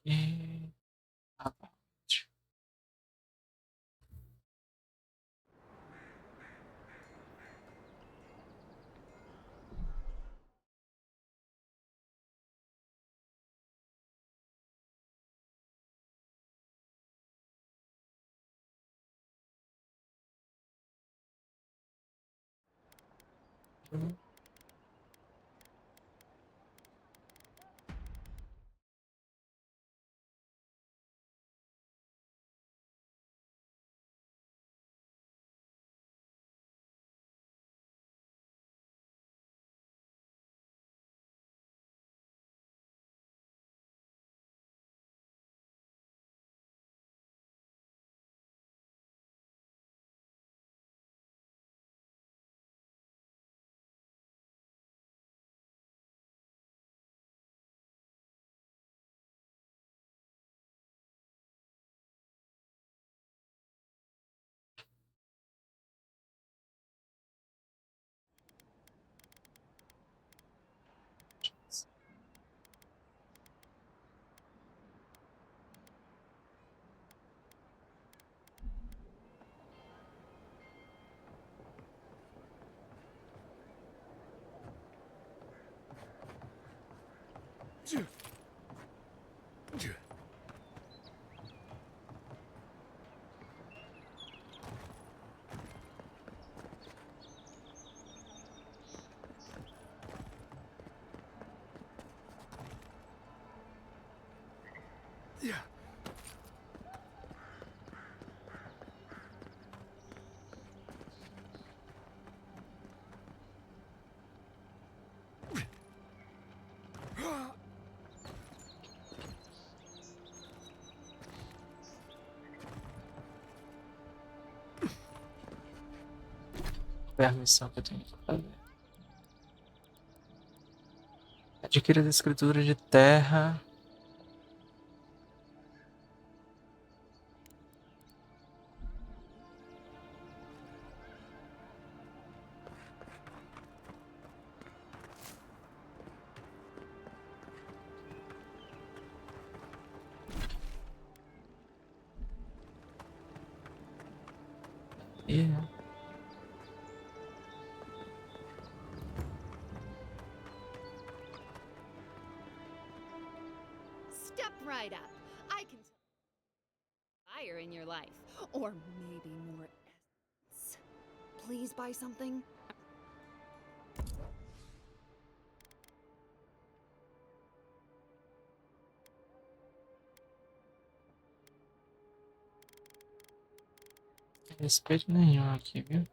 E... Avowed. É a missão que eu tenho que fazer. Adquira as escrituras de terra. E Step right up. I can tell fire in your life. Or maybe more essence. Please buy something? respeito nenhum aqui, viu?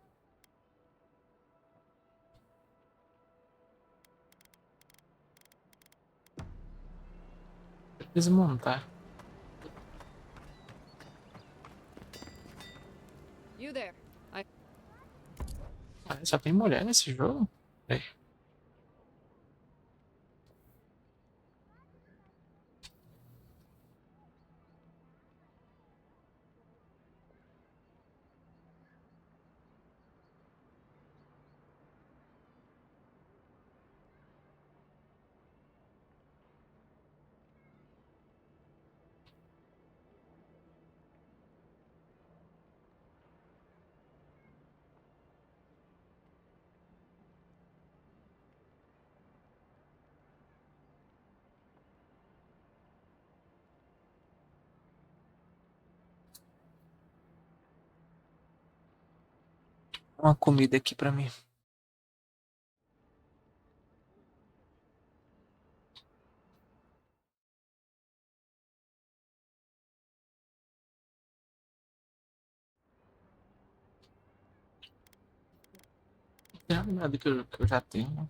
Desmontar. You there. Ah, só tem mulher nesse jogo? É. Uma comida aqui pra mim. Tem nada que eu já tenho, né?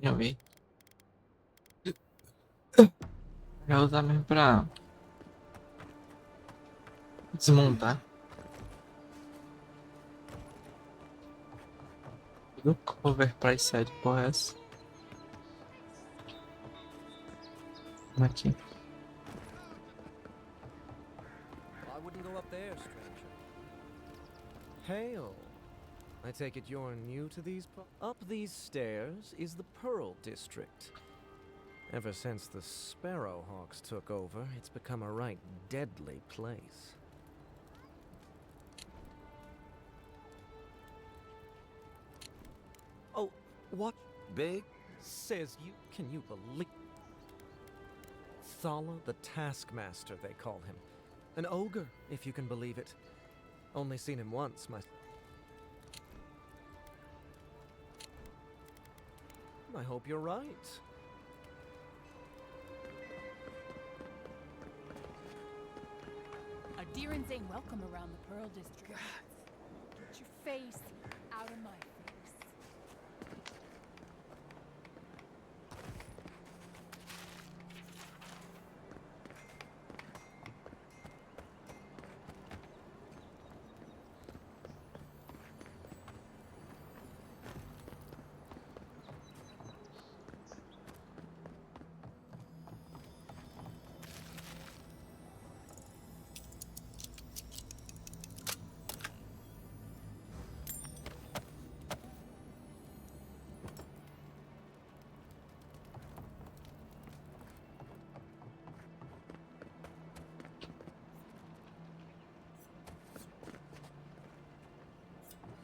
Já vi. Já usar mesmo pra desmontar. Tudo overpriced, porra, é essa? Aqui. I wouldn't go up there, stranger. Hail. I take it you're new to these Up these stairs is the Pearl District. Ever since the Sparrowhawks took over, it's become a right deadly place. Oh, what? Big? Says you. Can you believe? Thala the Taskmaster, they call him. An ogre, if you can believe it. Only seen him once, I hope you're right. Adherents ain't welcome around the Pearl District. Get your face out of my face.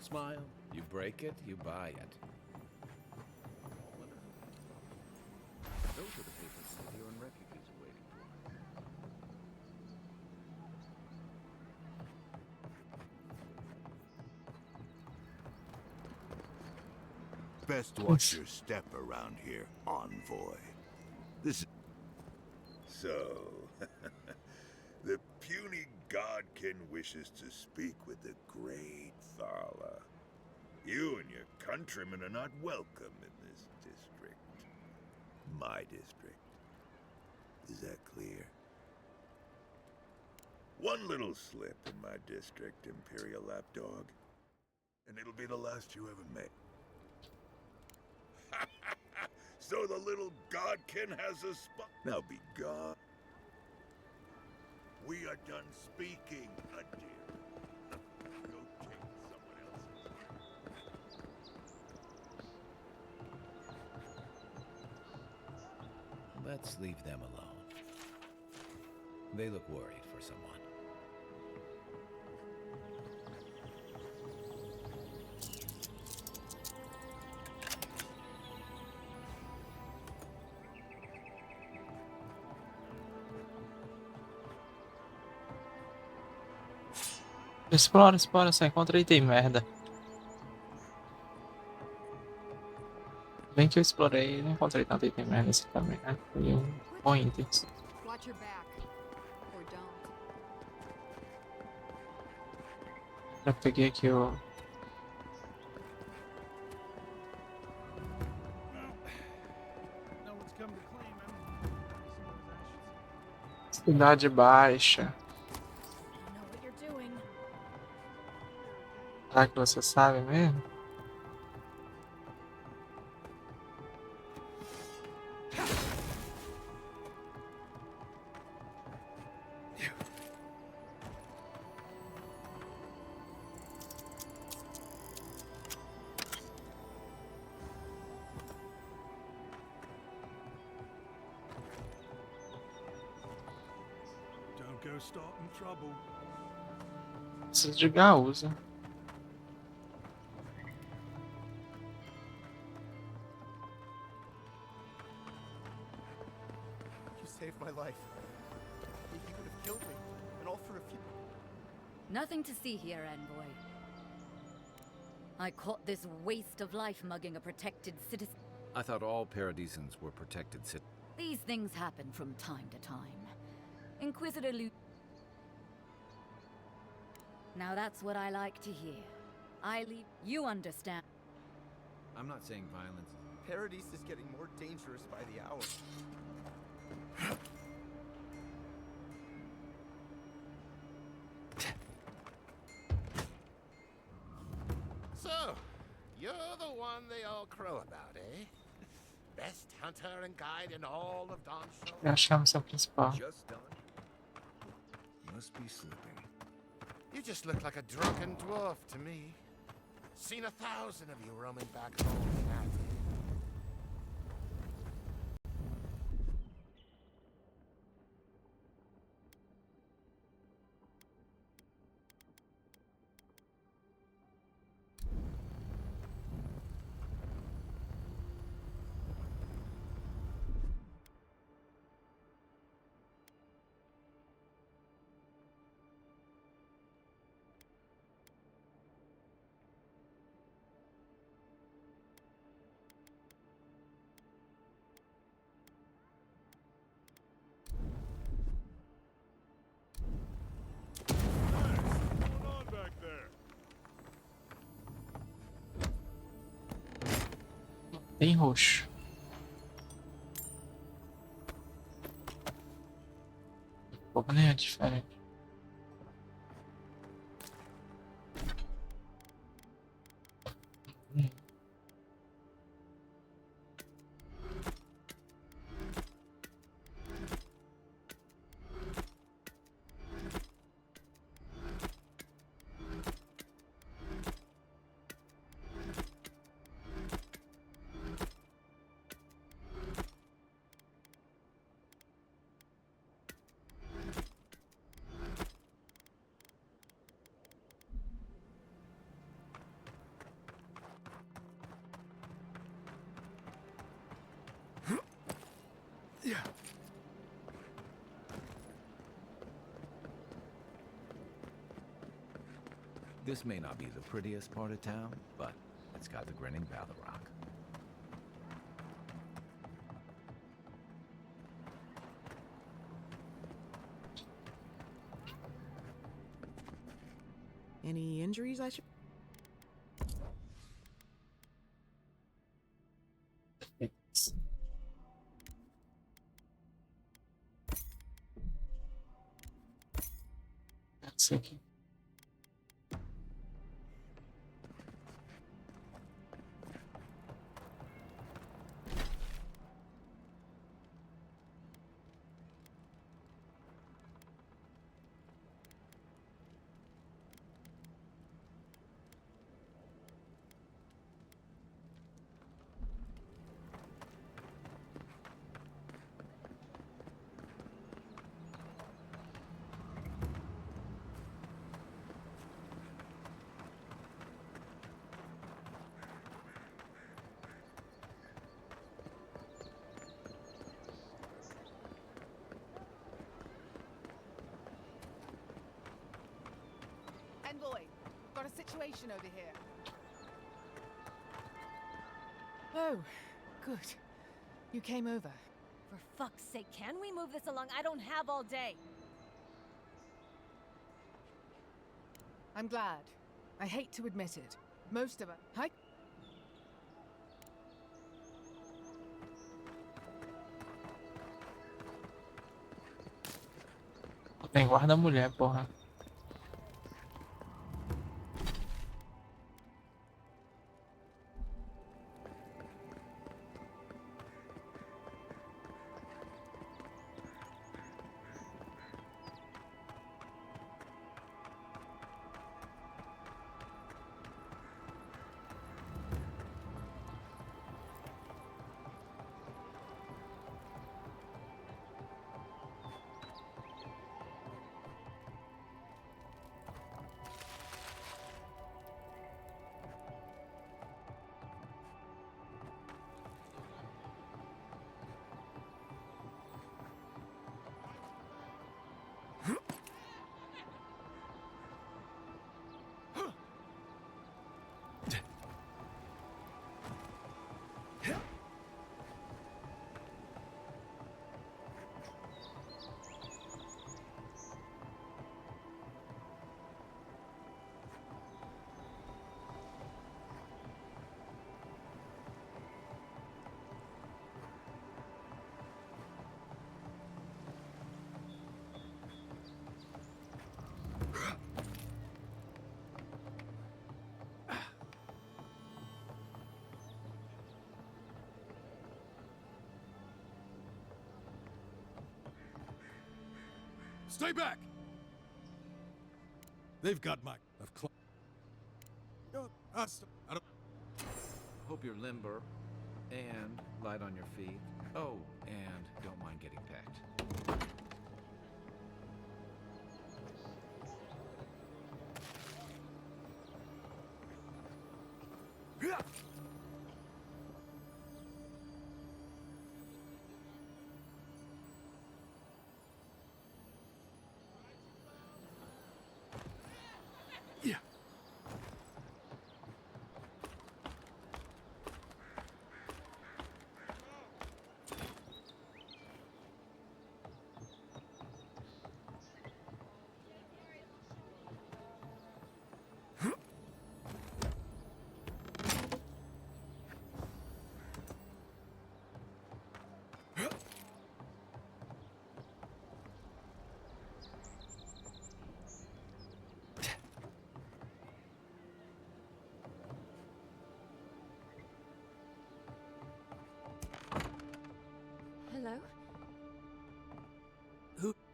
Smile. You break it, you buy it. Those are the papers that you and refugees are waiting for. Best watch your step around here, envoy. This. So, the puny godkin wishes to speak with the great Thala. You and your countrymen are not welcome in this district. My district. Is that clear? One little slip in my district, Imperial Lapdog, and it'll be the last you ever make. So the little godkin has a spot. Now be gone. We are done speaking, Adir. Go take someone else's. Let's leave them alone. They look worried for someone. Explora, explora, só encontra item merda. Bem que eu explorei e não encontrei tanto item merda assim também, né? Foi um bom item. Watch your back. Or don't. Já peguei aqui o... No one's come to claim him. Cidade Baixa. You know what you're doing. Será que você sabe mesmo? Don't go starting trouble. Preciso de gaúza. You saved my life. You could have killed me, and all for a few. Nothing to see here, envoy. I caught this waste of life mugging a protected citizen. I thought all Paradisans were protected citizens. These things happen from time to time. Inquisitor Lu... Now that's what I like to hear. I leave... You understand. I'm not saying violence. Paradise is getting more dangerous by the hour. So, you're the one they all crow about, eh? Best hunter and guide in all of Dawnshore. Já achamos a principal. Just done. Must be slipping. You just look like a drunken dwarf to me. Seen 1,000 of you roaming back home in that. bem roxo. Um pouco nem é diferente. This may not be the prettiest part of town, but it's got the grinning Battle Rock. Any injuries I should... It's That's aqui. Envoy, got a situation over here. Oh, good. You came over. For fuck's sake, can we move this along? I don't have all day. I'm glad. I hate to admit it. Most of us... Hi? Tem guarda-mulher, porra. Stay back! They've got my... I don't... Hope you're limber and light on your feet. Oh, and don't mind getting pecked.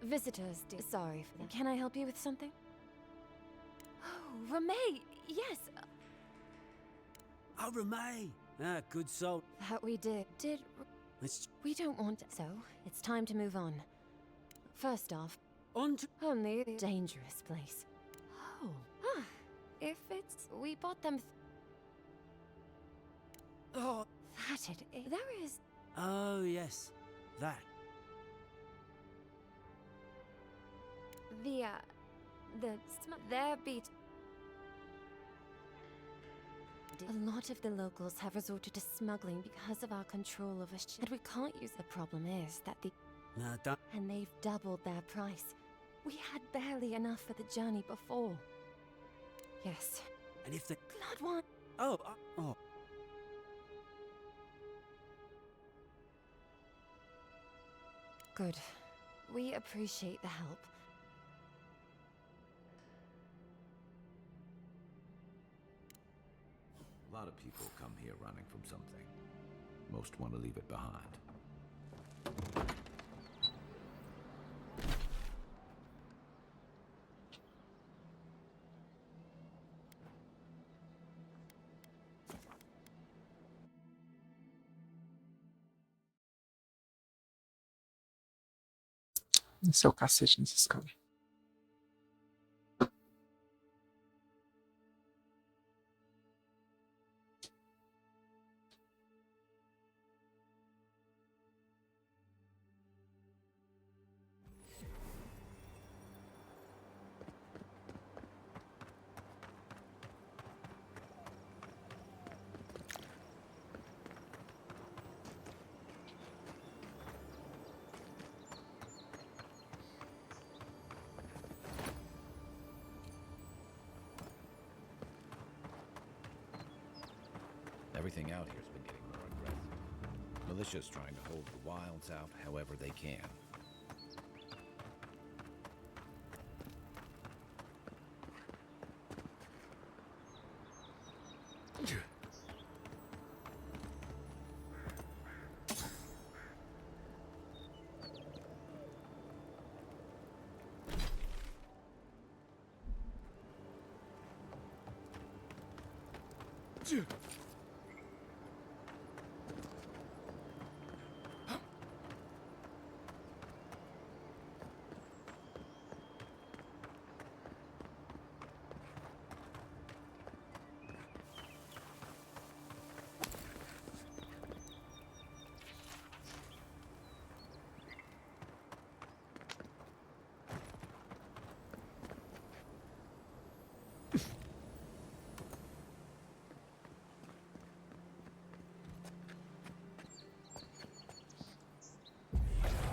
visitors. Sorry for that. Can I help you with something? Oh, Ramay! Yes! Oh, Ramay! Ah, good soul. That we did. Let's... We don't want it, so it's time to move on. First off, On to... only a dangerous place. Oh. Ah, if it's... We bought them... Oh. That it... There is... Oh, yes. That. There be... A lot of the locals have resorted to smuggling because of our control over shit. And we can't use. The problem is that the... Nah, don't... And they've doubled their price. We had barely enough for the journey before. Yes. And if the... Blood wine... Oh, oh. Good. We appreciate the help. A lot of people come here running from something. Most want to leave it behind. Esse é o cacete nesses caras. Everything out here's been getting more aggressive. Militia's trying to hold the wilds out however they can.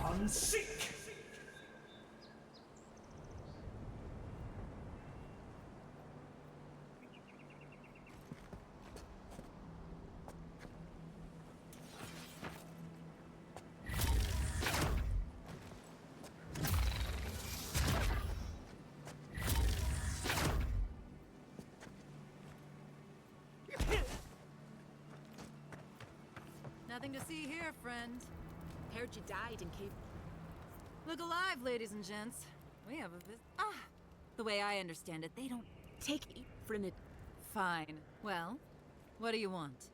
I'm sick! Nothing to see here, friend. Heard you died in cave. Look alive, ladies and gents. We have a the way I understand it, they don't take it from it. Fine. Well, what do you want?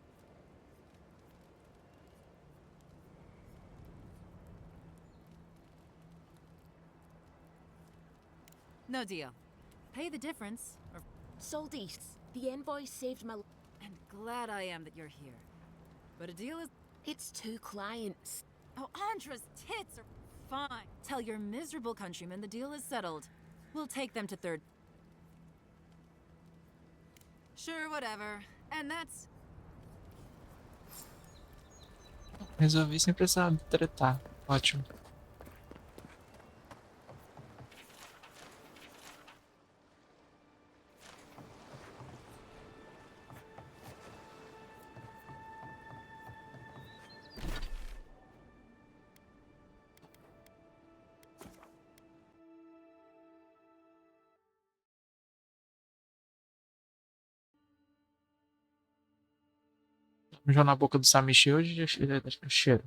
No deal. Pay the difference, or... Soldis, the envoy saved my... And glad I am that you're here. But a deal is... It's 2 clients. Oh, Andra's tits are fine. Tell your miserable countrymen the deal is settled. We'll take them to third... Sure, whatever. And that's... Resolvi sem precisar tretar. Ótimo. Já na boca do Sami Shield, cheiro.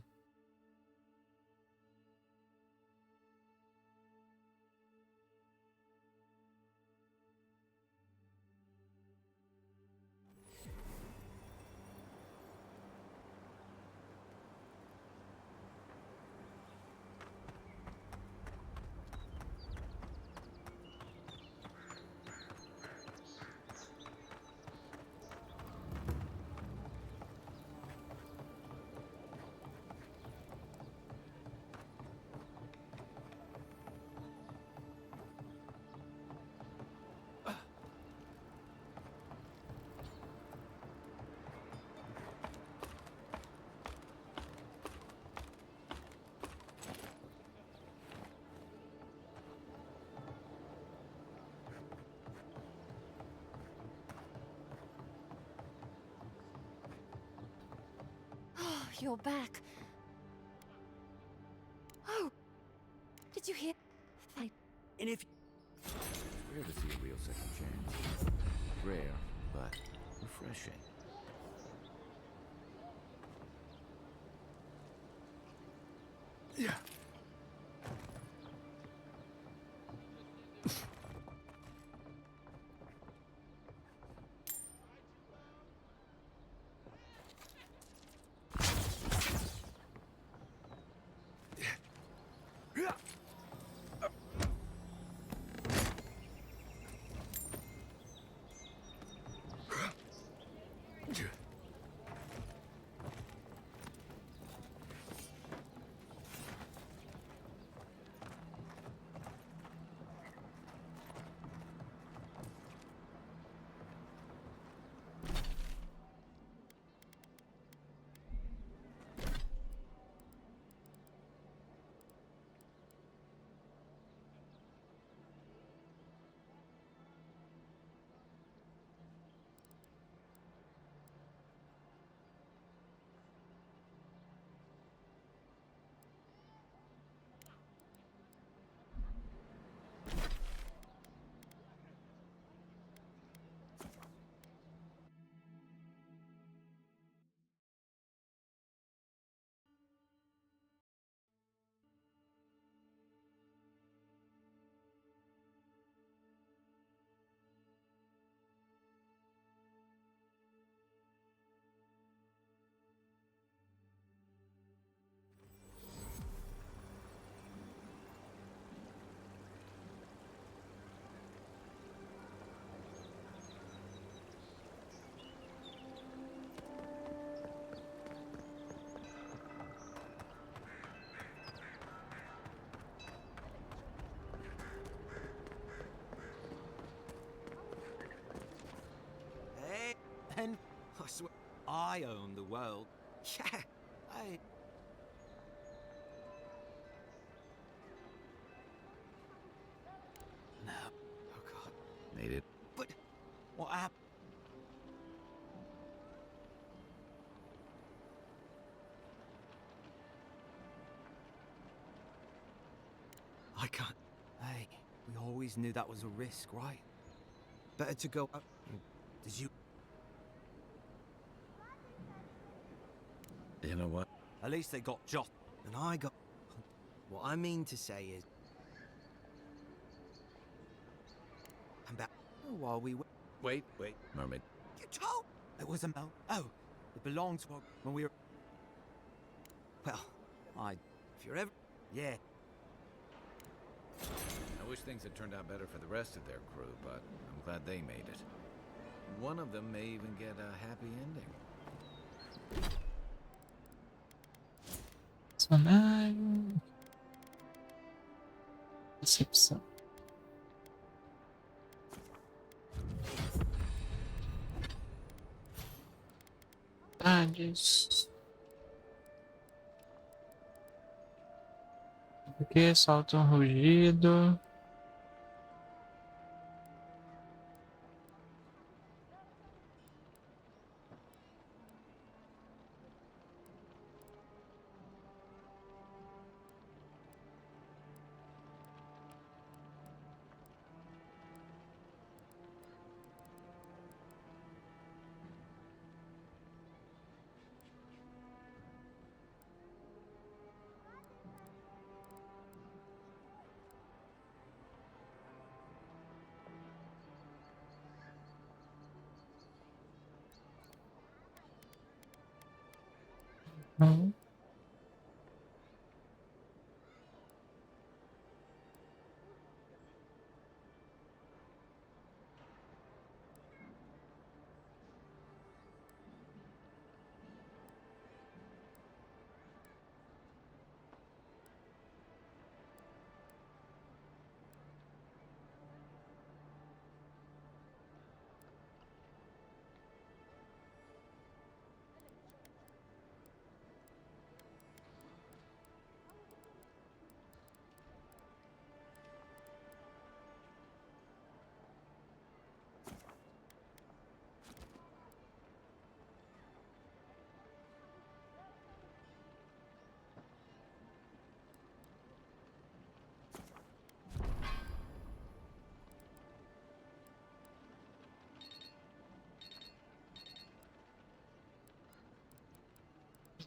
you're back. Oh! Did you hear? And if... It's rare to see a real second chance. Rare, but refreshing. Yeah. Hey, and I swear, I own the world. Yeah, I... No. Oh, God. Made it. But what happened? I can't... Hey, we always knew that was a risk, right? Better to go up... Did you... You know what? At least they got Joss. And I got... What I mean to say is... And back... While we were... Wait, mermaid. You told... It was a... Oh, it belonged to... When we were... Well, if you're ever... Yeah. I wish things had turned out better for the rest of their crew, but I'm glad they made it. One of them may even get a happy ending. Cenário. Recepção. Tardes. Aqui solta um rugido. Hum.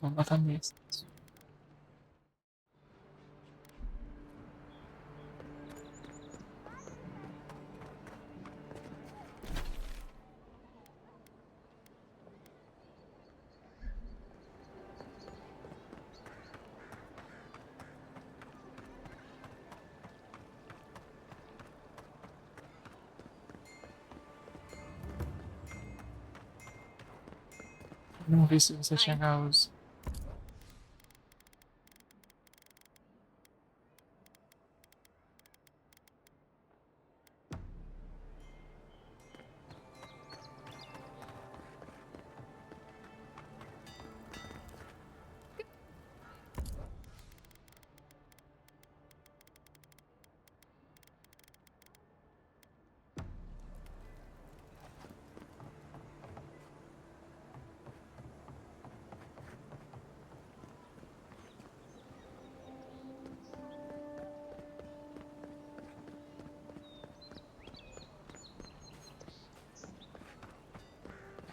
Vou botar nesse. Vamos ver se você chega aos.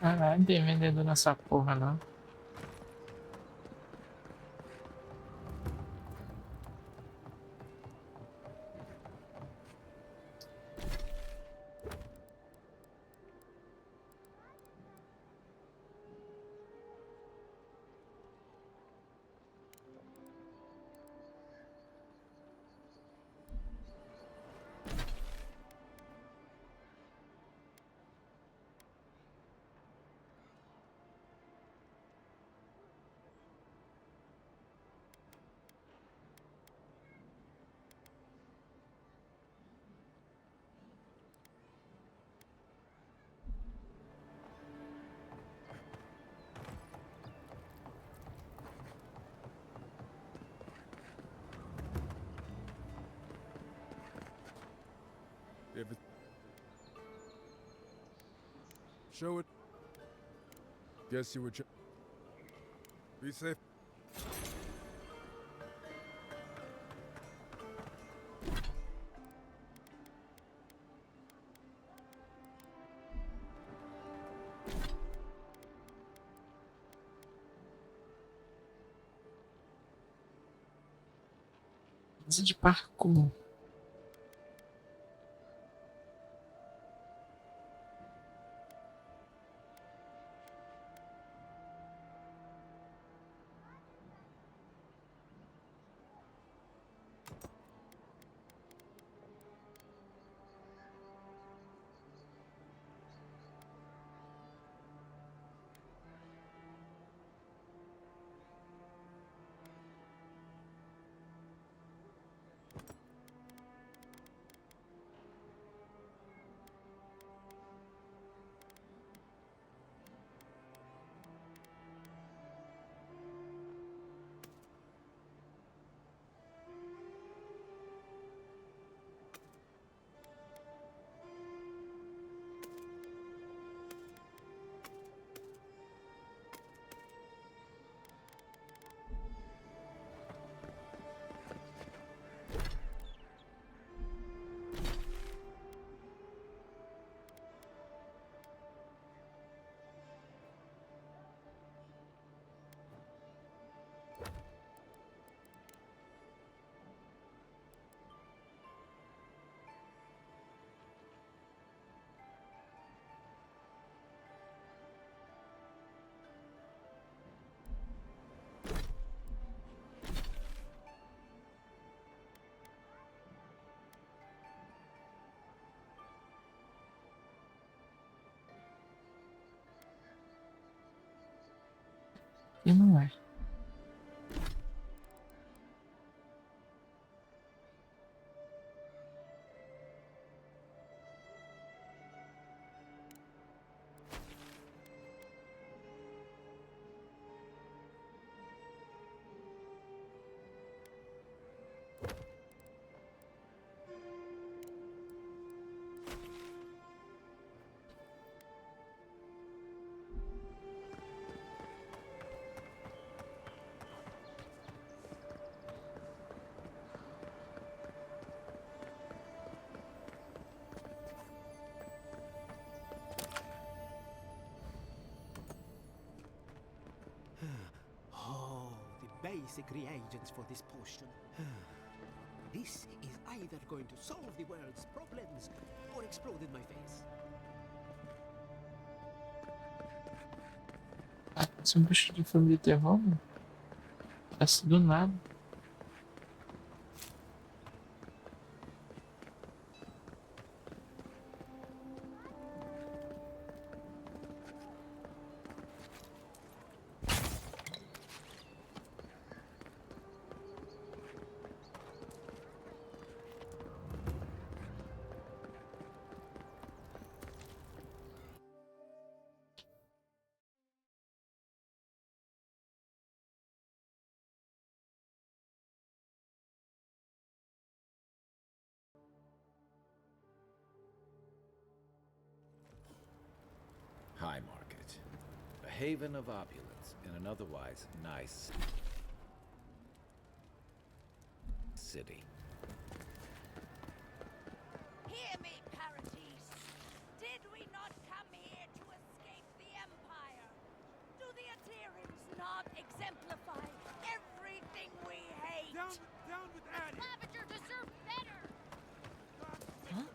Caralho, tem vendedor nessa porra, não. If it... Show it. Guess you would. Be safe. Isso de parkour. E não é. basic reagents for this potion. This is either going to solve the world's problems or explode in my face. Ah, esse é um bicho de filme de terror, mano. Parece do nada. High Market. A haven of opulence in an otherwise nice city. Hear me, Paradis. Did we not come here to escape the Empire? Do the Aterians not exemplify everything we hate? Down with Addy! The Clavager deserve better! Huh?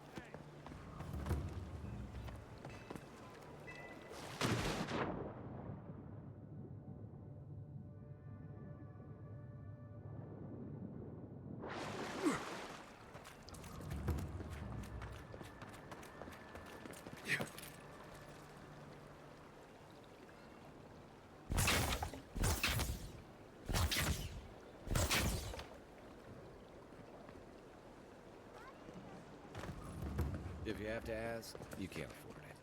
If you have to ask, you can't afford it.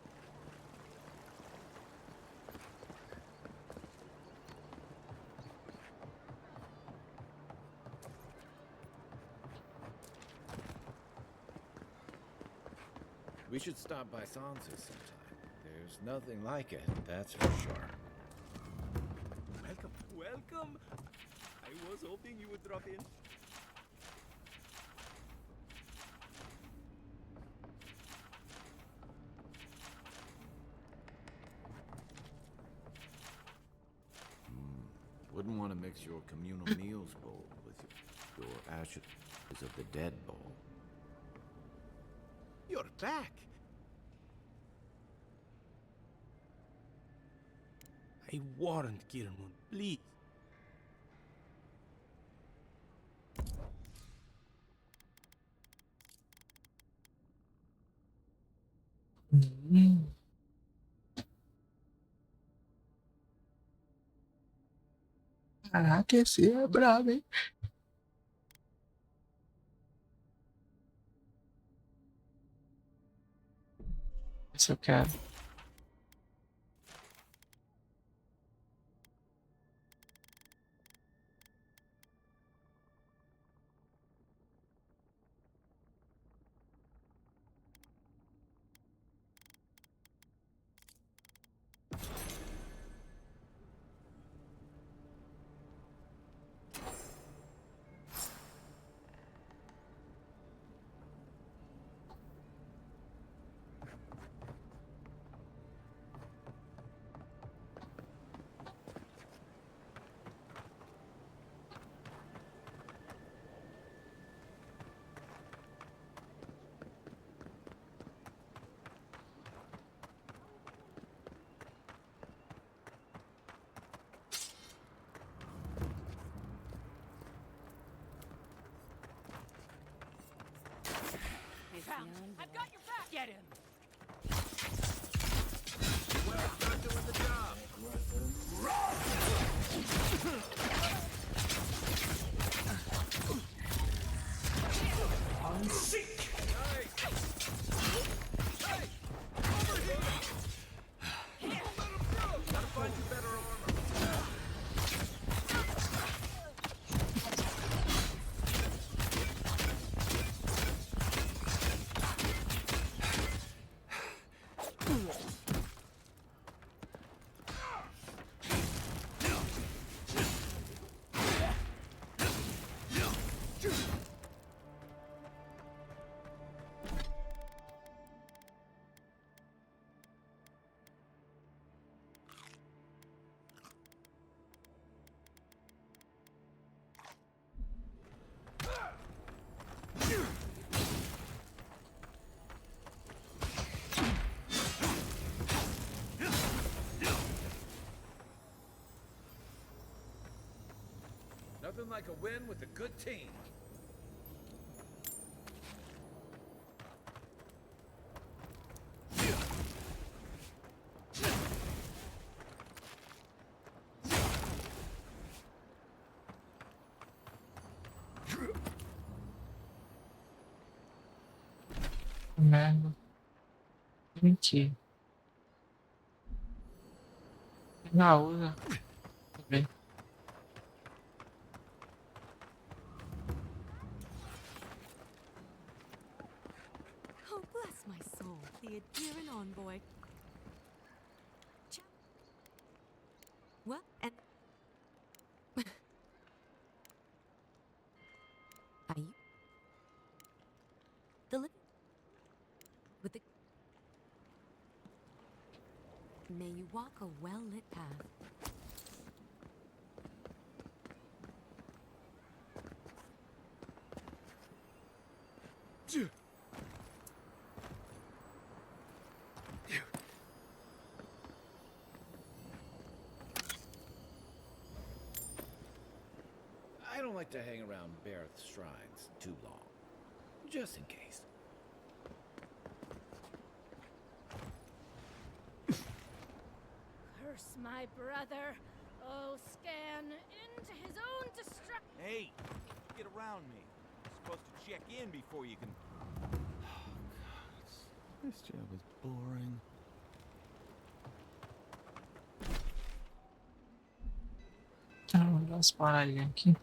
We should stop by Sansa sometime. There's nothing like it, that's for sure. Welcome, welcome. I was hoping you would drop in. Wouldn't want to mix your communal meals bowl with your ashes of the dead bowl. You're back. I warned Kirmun, please. Caraca, esse é brabo, hein? Esse eu quero. Found. I've got your back. Get him. Well, start doing the job. Unseek! Hey! Over here! Gotta find you better armor. Nothing like a win with a good team. Merda. Mentira. Na usa. Também. Oh, bless my soul. The Adherent envoy. What? And are you the with the may you walk a well-lit path. I don't like to hang around Bareth's shrines too long. Just in case. Curse my brother. Oh, scan into his own destruction. Hey, get around me. You're supposed to check in before you can. This job is boring. Vou dar umas paradinhas aqui.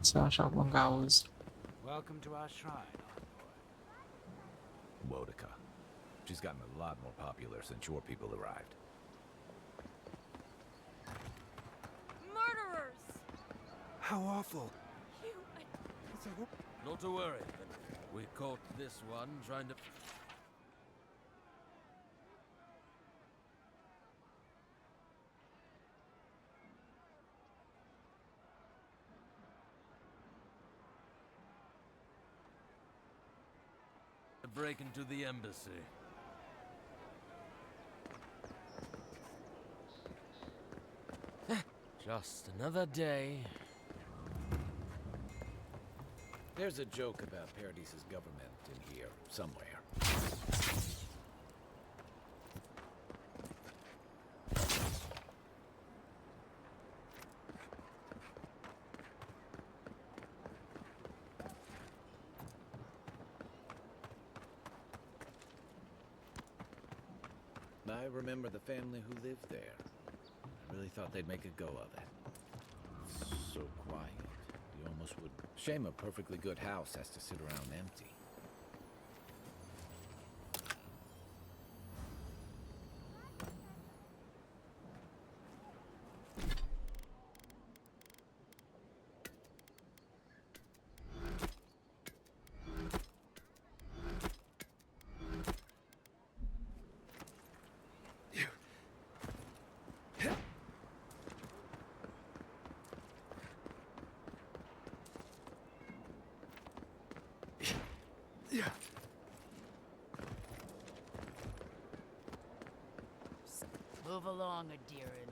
Se eu achar algum gaúso. Welcome to our shrine, Wodica. She's gotten a lot more popular since your people arrived. Murderers! How awful. Not to worry. We caught this one trying to... break into the embassy. Just another day. There's a joke about Paradis's government in here somewhere. I remember the family who lived there. I really thought they'd make a go of it. It's so quiet. You almost would. Shame a perfectly good house has to sit around empty. Move along, Adirin.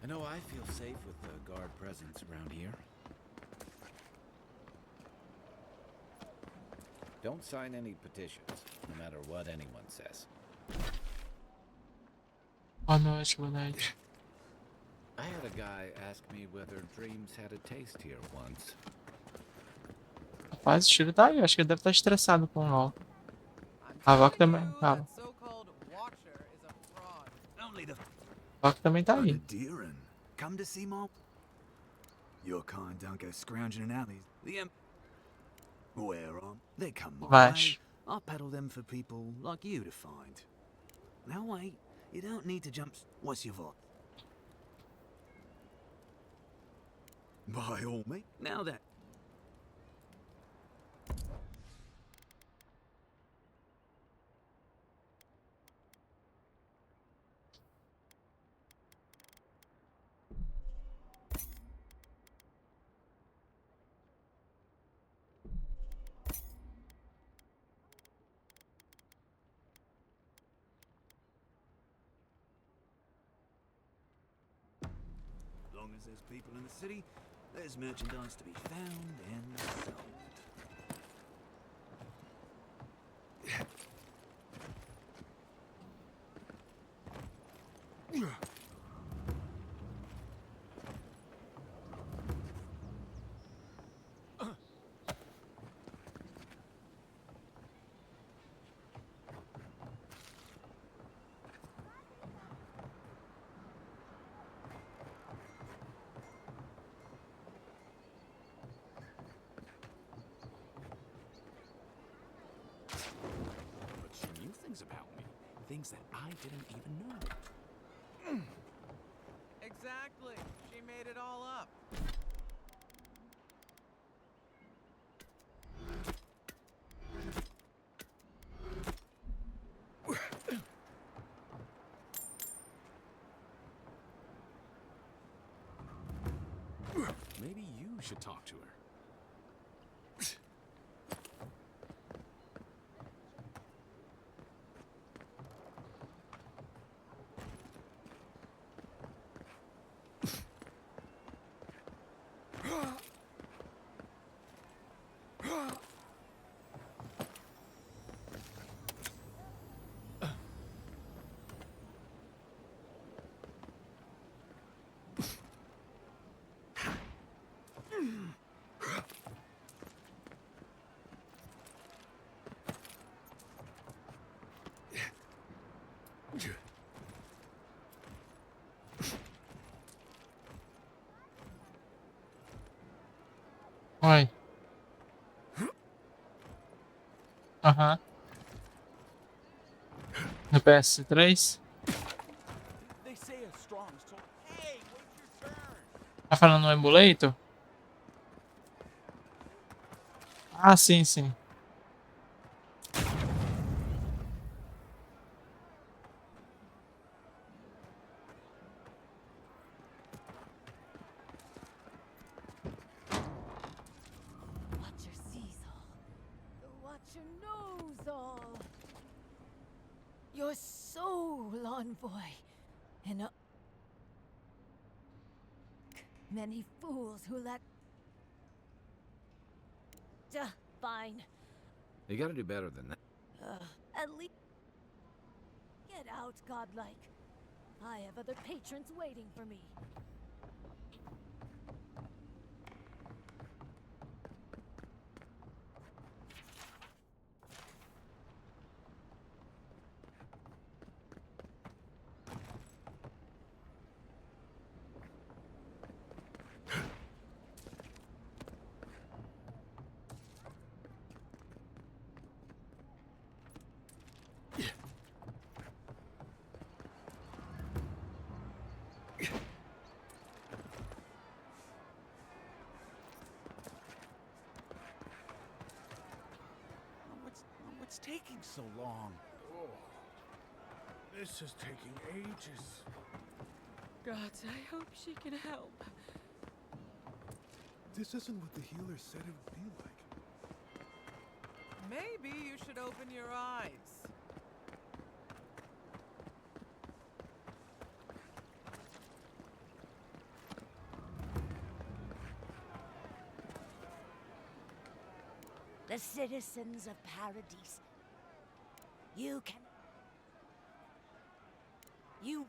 I know I feel safe with the guard presence around here. Don't sign any petitions, no matter what anyone says. Boa noite, boa noite. I had a guy ask me whether dreams had a taste here once. Rapaz, o tiro tá aí. Acho que ele deve estar estressado com o LOL. A Vaca também. Calma. A Vaca também tá aí. Adirin, come to see my... Your kind don't go scrounging in alleys. Where on? They come my Mas... way. I peddle them for people like you to find. Now wait, you don't need to jump... What's your vote? By all means. Now that... as there's people in the city, there's merchandise to be found and sold. But she knew things about me. Things that I didn't even know. Exactly. She made it all up. Maybe you should talk to her. Uai. Aham. No PS3? They say a strong soul. Hey, wait your turn. Tá falando no emulator? Ah, sim, sim. Watch your seas all. Watch your nose all. Your soul, envoy. And many fools who let... fine. You gotta do better than that. At least... Get out, godlike. I have other patrons waiting for me. What's taking so long? Oh, this is taking ages. Gods, I hope she can help. This isn't what the healer said it would be like. Maybe you should open your eyes. The citizens of Paradise. You can... You...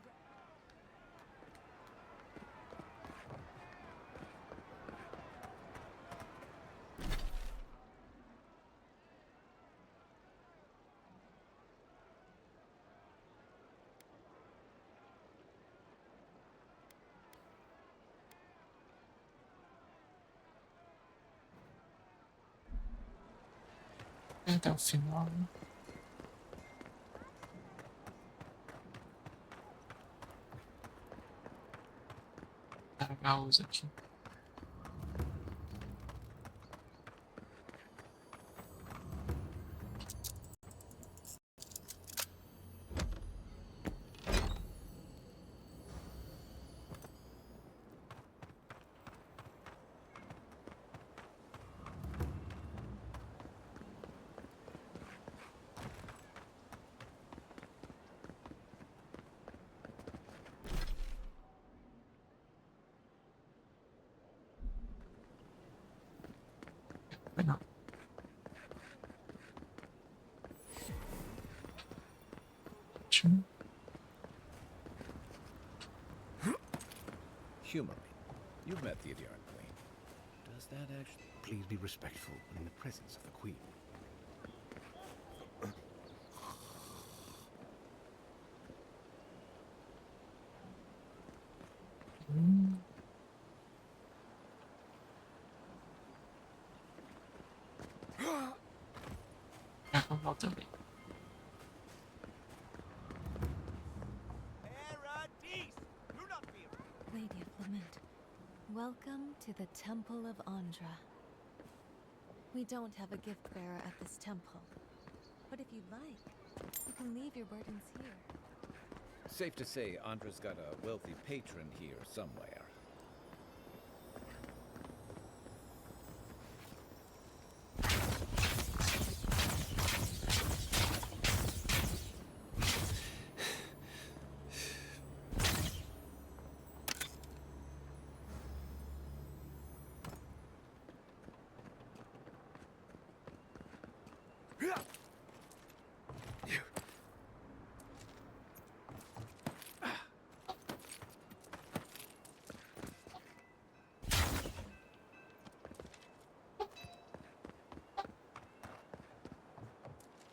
Até o final. Carregar os aqui. Humor me. You've met the Adherent Queen. Does that actually... Please be respectful in the presence of the Queen. Lady of Lament, welcome to the Temple of Andra. We don't have a gift bearer at this temple, but if you'd like, you can leave your burdens here. Safe to say, Andra's got a wealthy patron here somewhere.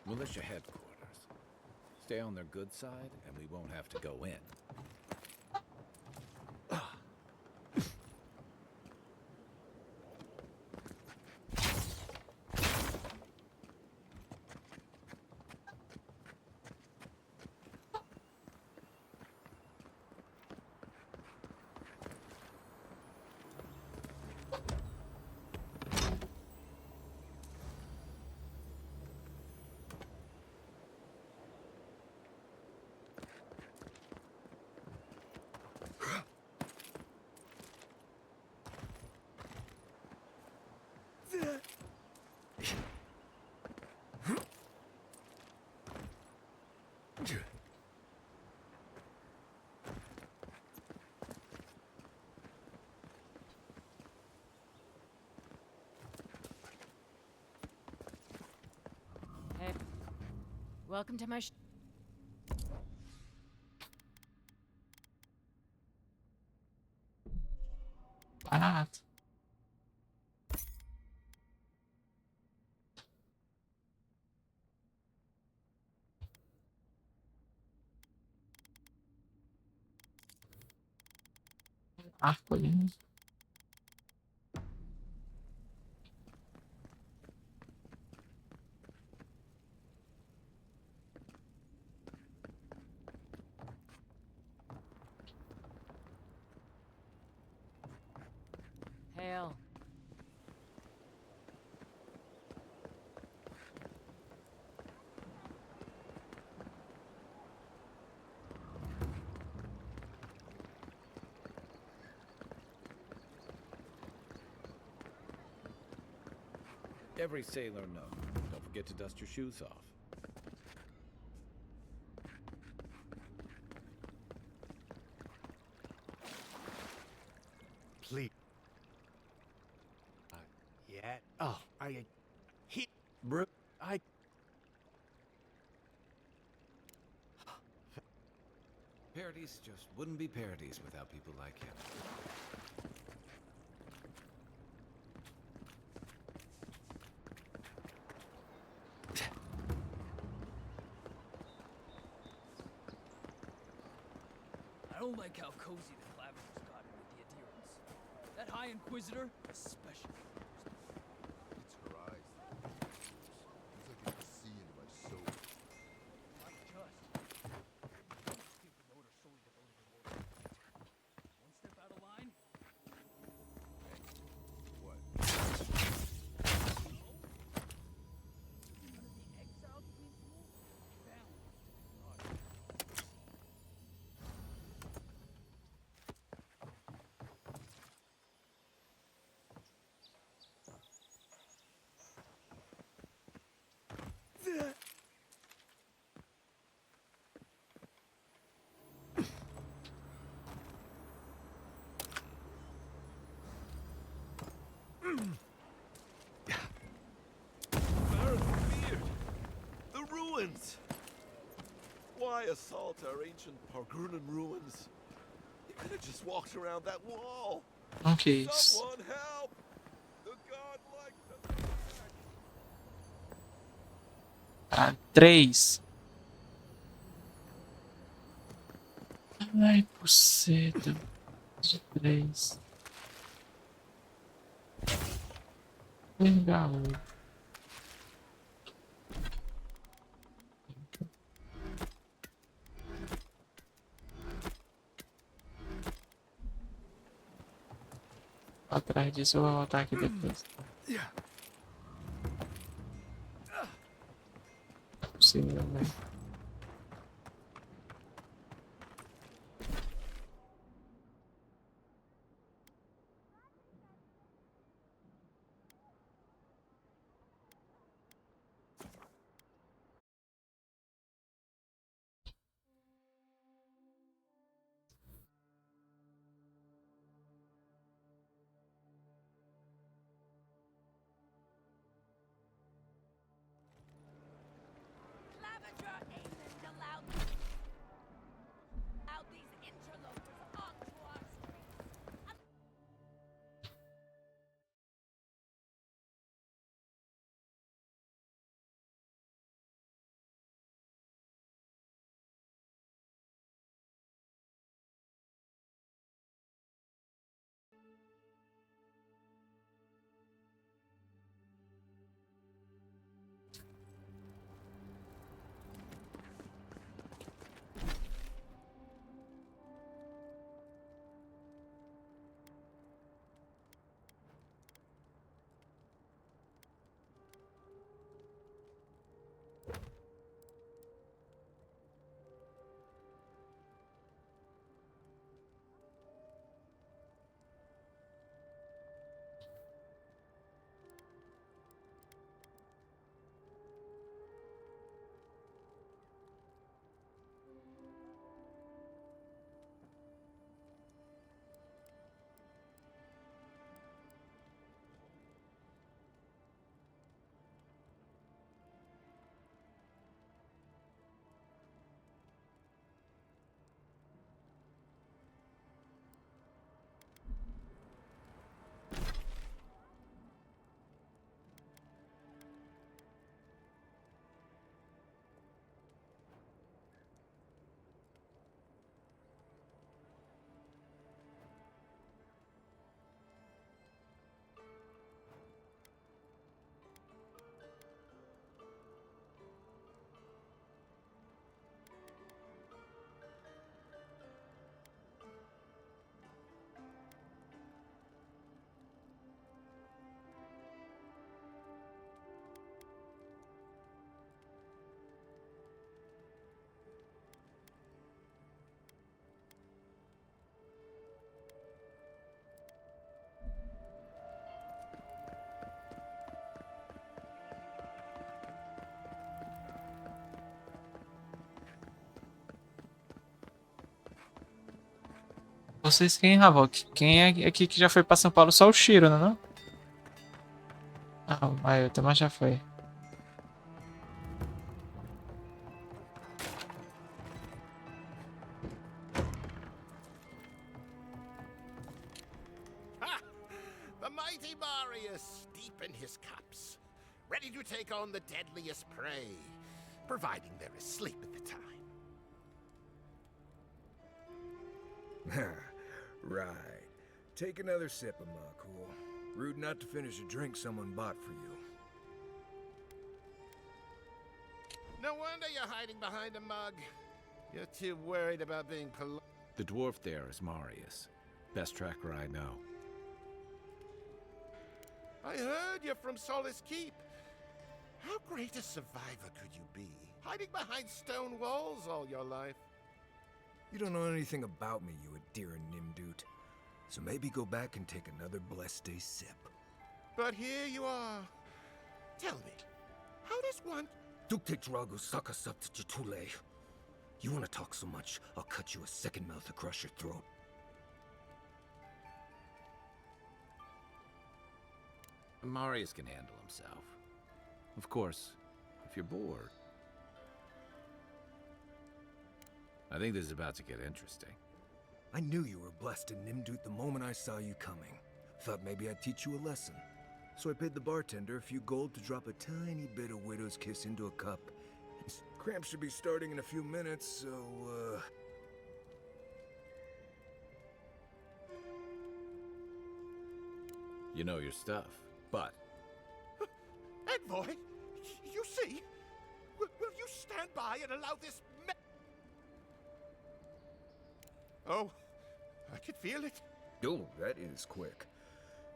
Militia headquarters. Stay on their good side, and we won't have to go in. Hey, welcome to my Why not? Arco ali. Hail. Every sailor knows. Don't forget to dust your shoes off. Please. Yeah. Oh, he, bro. Parodies just wouldn't be parodies without people like him. I don't like how cozy the Clavers got in with the adherents. That High Inquisitor, especially. It's her eyes. It's like you can see into my soul. Not just. Don't give the motor solely devoted to motor. One step out of line. What? Wanna be exiled between schools? Down. Baron Beard! The ruins! Why assault our ancient Pargrunan ruins? You could have just walks around that wall. Okay. Someone help! The godlike Ah, 3. Ai, buceta. De 3. Legal. Atrás disso eu vou voltar aqui depois. Possível, né? Claviger Aemond allowed these interlopers onto our streets. Vocês quem, Havok? Quem é aqui que já foi pra São Paulo? Só o Shiro, não é não? Ah, o Maio também já foi. Ha! The mighty Marius, deep in his cups, ready to take on the deadliest prey, providing there is sleep at the time. Right. Take another sip of my cool. Rude not to finish a drink someone bought for you. No wonder you're hiding behind a mug. You're too worried about being polite. The dwarf there is Marius. Best tracker I know. I heard you're from Solace Keep. How great a survivor could you be, hiding behind stone walls all your life? You don't know anything about me, you Adira Nimdut. So maybe go back and take another blessed day sip. But here you are. Tell me, how does one... Dukte Drago Sakasaptitule. You want to talk so much, I'll cut you a second mouth across your throat. Marius can handle himself. Of course, if you're bored. I think this is about to get interesting. I knew you were blessed in Nimdut the moment I saw you coming. Thought maybe I'd teach you a lesson. So I paid the bartender a few gold to drop a tiny bit of widow's kiss into a cup. Cramps should be starting in a few minutes, so, You know your stuff, but Envoy, you see? Will you stand by and allow this Oh, I can feel it. oh, that is quick.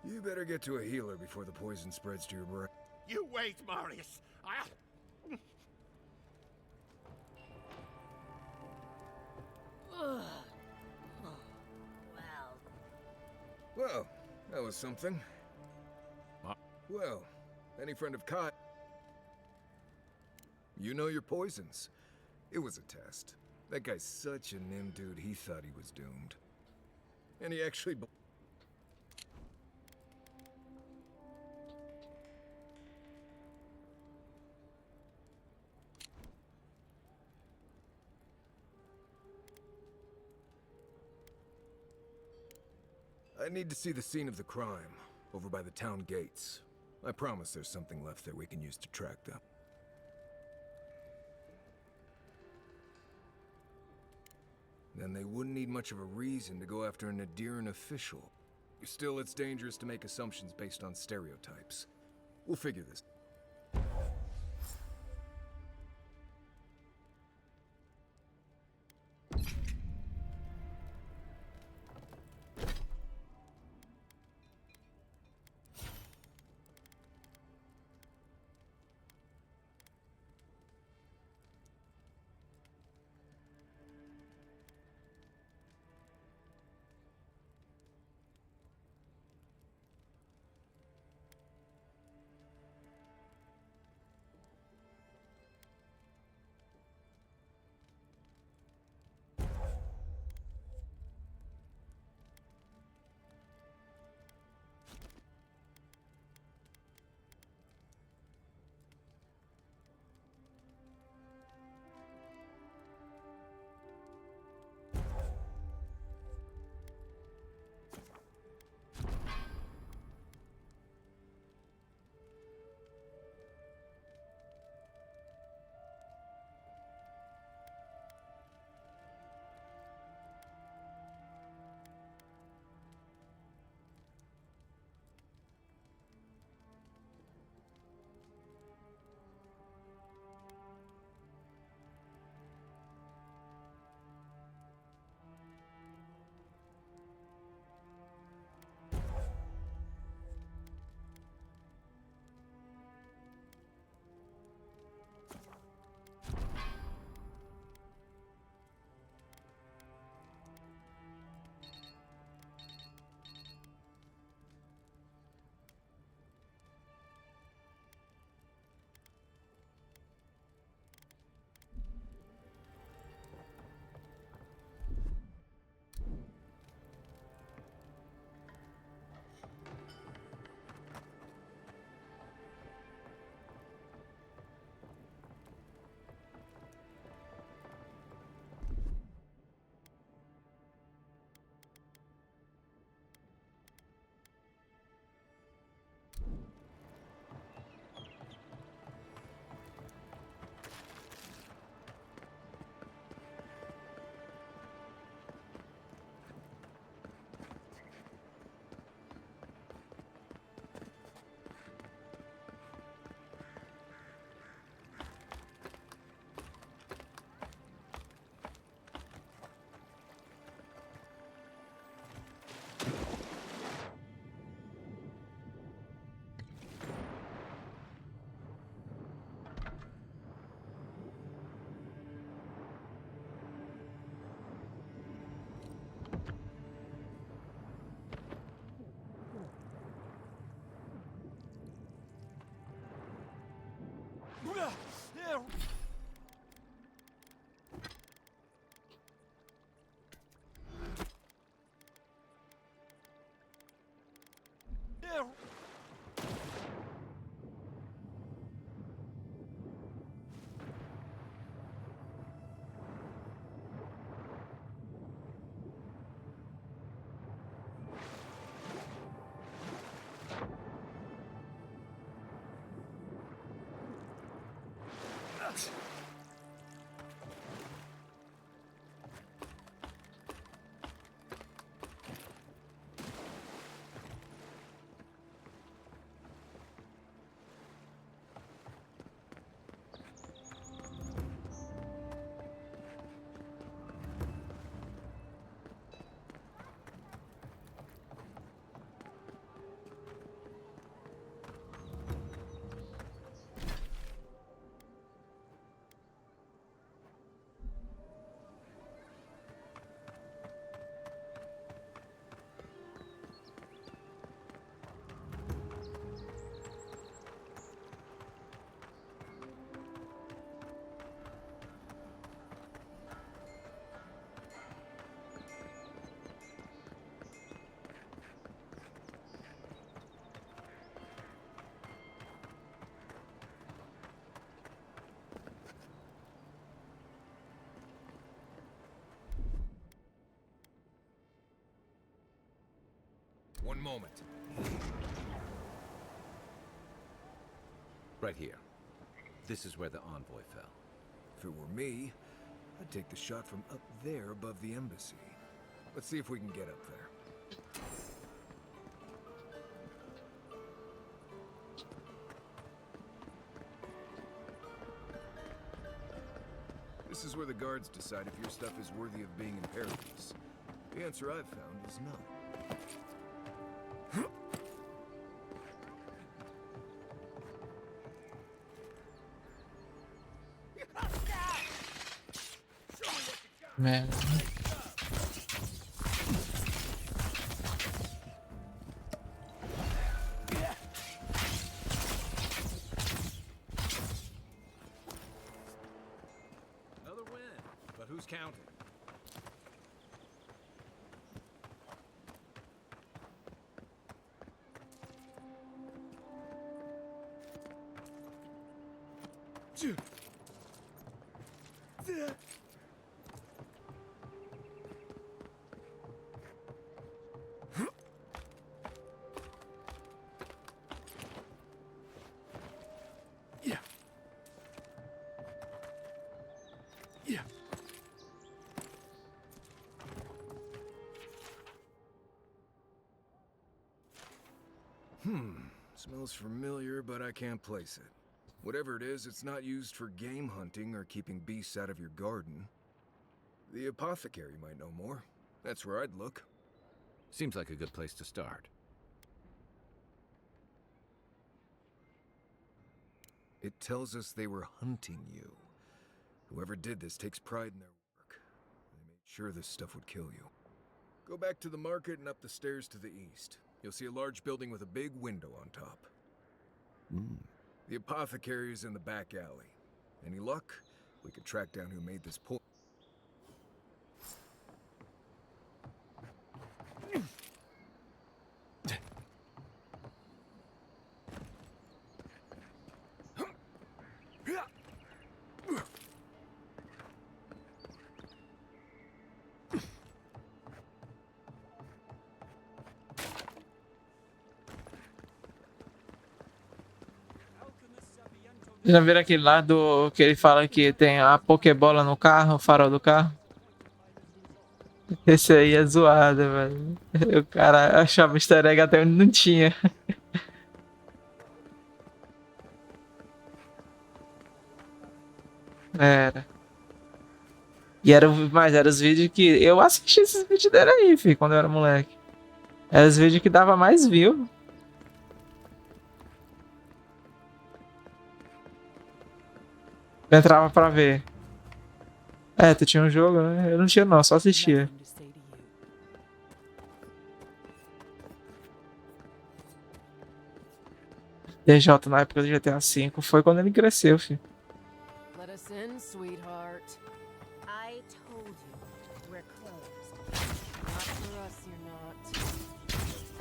You better get to a healer before the poison spreads to your brain. You wait, Marius. Well, that was something. Well, any friend of Kai? You know your poisons. It was a test. That guy's such a nim dude, he thought he was doomed. And he actually... I need to see the scene of the crime, over by the town gates. I promise there's something left there we can use to track them. Then they wouldn't need much of a reason to go after an Adiran official. Still, it's dangerous to make assumptions based on stereotypes. We'll figure this. One moment. Right here. This is where the envoy fell. If it were me, I'd take the shot from up there above the embassy. Let's see if we can get up there. This is where the guards decide if your stuff is worthy of being in paradise. The answer I've found is no. Man. Another win, but who's counting? Smells familiar, but I can't place it. Whatever it is, it's not used for game hunting or keeping beasts out of your garden. The apothecary might know more. That's where I'd look. Seems like a good place to start. It tells us they were hunting you. Whoever did this takes pride in their work. They made sure this stuff would kill you. Go back to the market and up the stairs to the east. You'll see a large building with a big window on top. The apothecary is in the back alley. Any luck? We could track down who made this poison. Já viram aquele lá do que ele fala que tem a Pokébola no carro, o farol do carro? Esse aí é zoado, velho. O cara achava easter egg até onde não tinha. Era. E era, mas eram os vídeos que. Eu assisti esses vídeos dele aí, filho, quando eu era moleque. Eram os vídeos que dava mais view. Eu entrava pra ver. É, tu tinha um jogo, né? Eu não tinha não, só assistia. DJ na época do GTA V foi quando ele cresceu, filho. Let us in, sweetheart. I told you, we're closed. Not for us, you're not.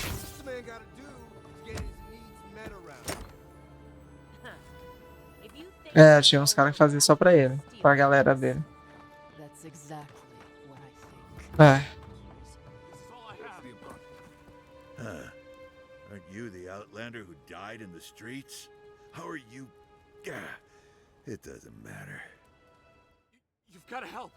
What's the man gotta do to get his needs met around here? If you think É, tinha uns caras que faziam só pra ele, pra galera dele. That's exactly what I think. É. Aren't you the outlander who died in the streets? How are you? Gah, it doesn't matter. You've got to help.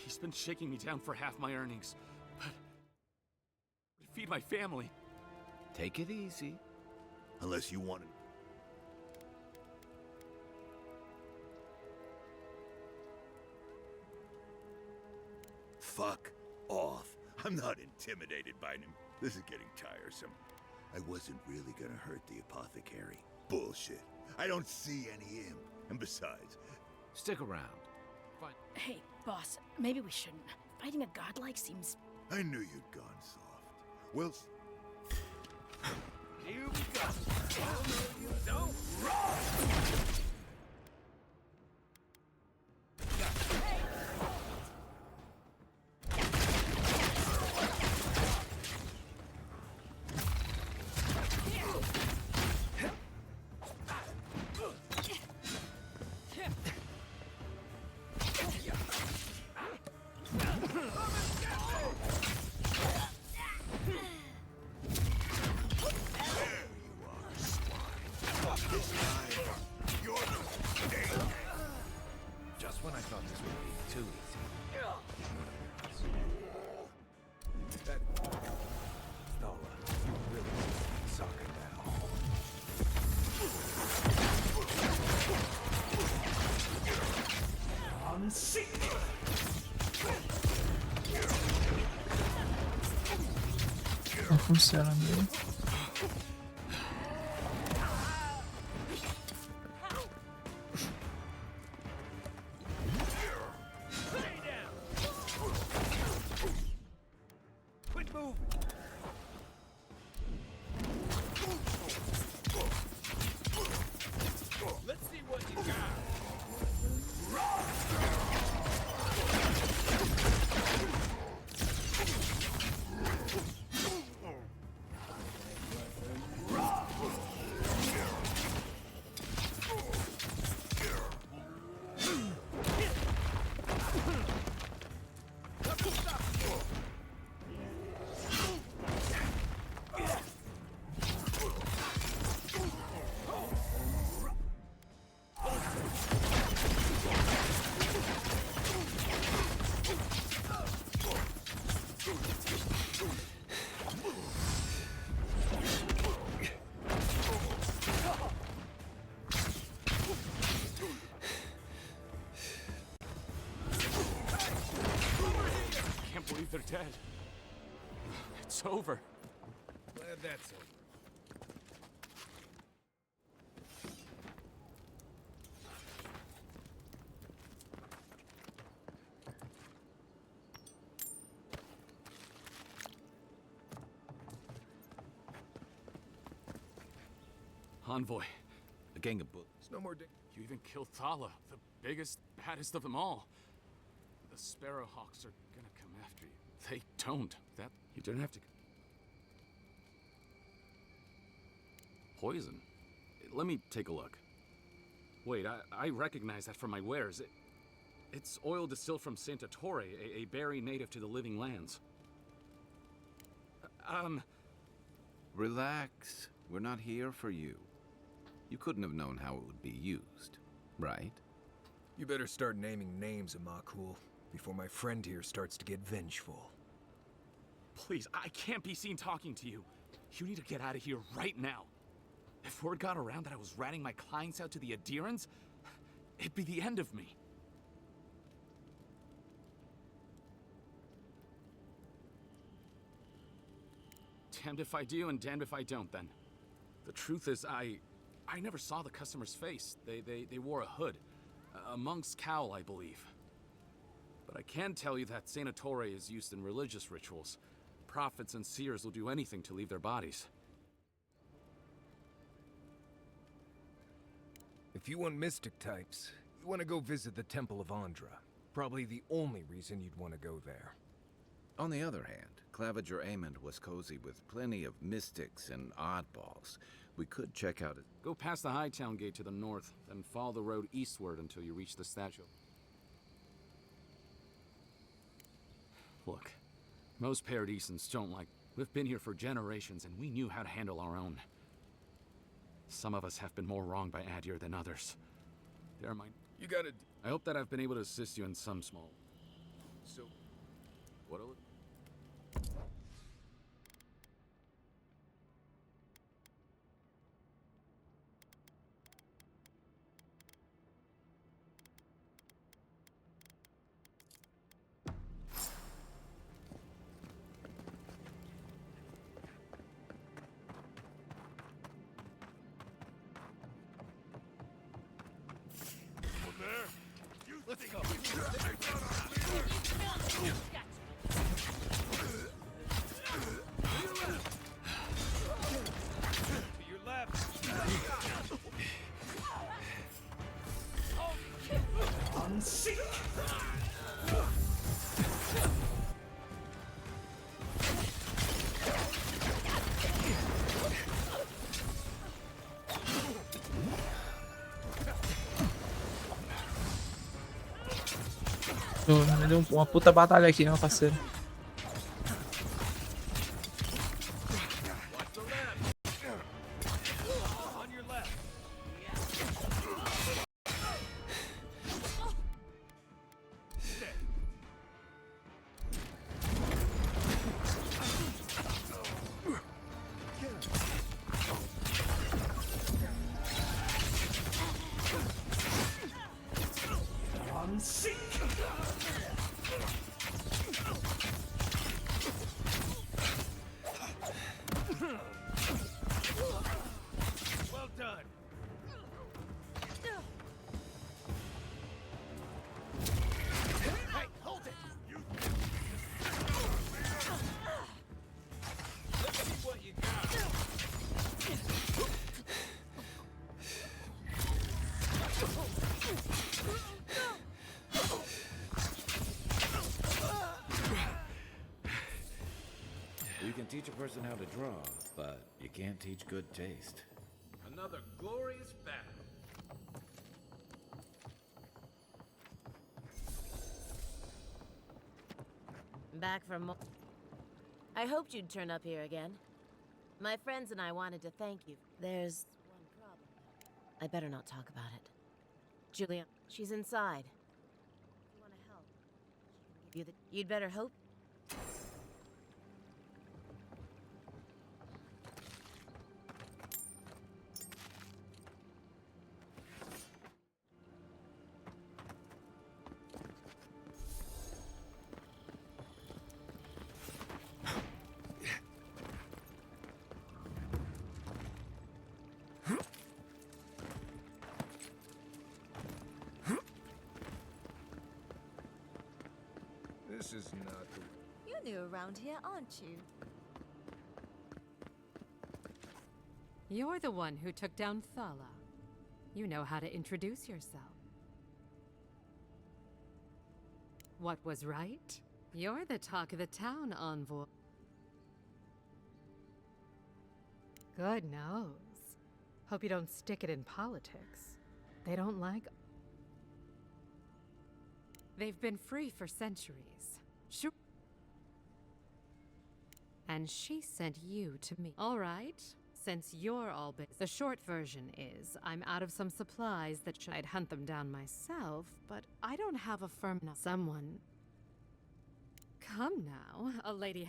He's been shaking me down for half my earnings. But to feed my family. Take it easy. Unless you want to. Fuck off. I'm not intimidated by him. This is getting tiresome. I wasn't really gonna hurt the apothecary. Bullshit. I don't see any him. And besides, stick around. Fine. Hey, boss, maybe we shouldn't. Fighting a godlike seems... I knew you'd gone soft. Well, Here we go. Oh, no, you don't. Just when I thought this would be too easy. That... Stala, you really need soccer now. I'm sick. Não funciona mesmo. Let's see what you got. Can't believe they're dead. It's over. Glad that's over. Envoy. A gang of books. It's no more You even killed Thala, the biggest, baddest of them all. The Sparrowhawks are gonna come after you. They don't. That you don't have to. Poison. Let me take a look. Wait, I recognize that from my wares. It's oil distilled from Santa Torre, a berry native to the Living Lands. Relax. We're not here for you. You couldn't have known how it would be used, right? You better start naming names, Amakul, before my friend here starts to get vengeful. Please, I can't be seen talking to you. You need to get out of here right now. If word got around that I was ratting my clients out to the adherents, it'd be the end of me. Damned if I do and damned if I don't, then. The truth is, I never saw the customer's face. They wore a hood. A monk's cowl, I believe. But I can tell you that Santa Torre is used in religious rituals. Prophets and seers will do anything to leave their bodies. If you want mystic types, you want to go visit the Temple of Andra. Probably the only reason you'd want to go there. On the other hand, Claviger Amond was cozy with plenty of mystics and oddballs. We could check out it. Go past the Hightown Gate to the north, then follow the road eastward until you reach the statue. Look, most Paradisans don't like... We've been here for generations, and we knew how to handle our own. Some of us have been more wronged by Adir than others. They're my... You gotta... I hope that I've been able to assist you in some small... So, what'll it... Let's go. To your left. Unseek. Me deu uma puta batalha aqui, meu parceiro. On your left. Unseek. Well done. Hey, hold it! Let's see what you got. You can teach a person how to draw, but you can't teach good taste. Another glorious battle. Back from I hoped you'd turn up here again. My friends and I wanted to thank you. There's one problem. I better not talk about it. Julia, she's inside. If you want to help, she can give you the... You'd better hope... This is not the... You're new around here, aren't you? You're the one who took down Thala. You know how to introduce yourself. What was right? You're the talk of the town, envoy. Good nose. Hope you don't stick it in politics. They don't like... They've been free for centuries. Sure. And she sent you to me. All right. Since you're all busy, the short version is I'm out of some supplies that I'd hunt them down myself, but I don't have a firm enough. Someone. Come now, a lady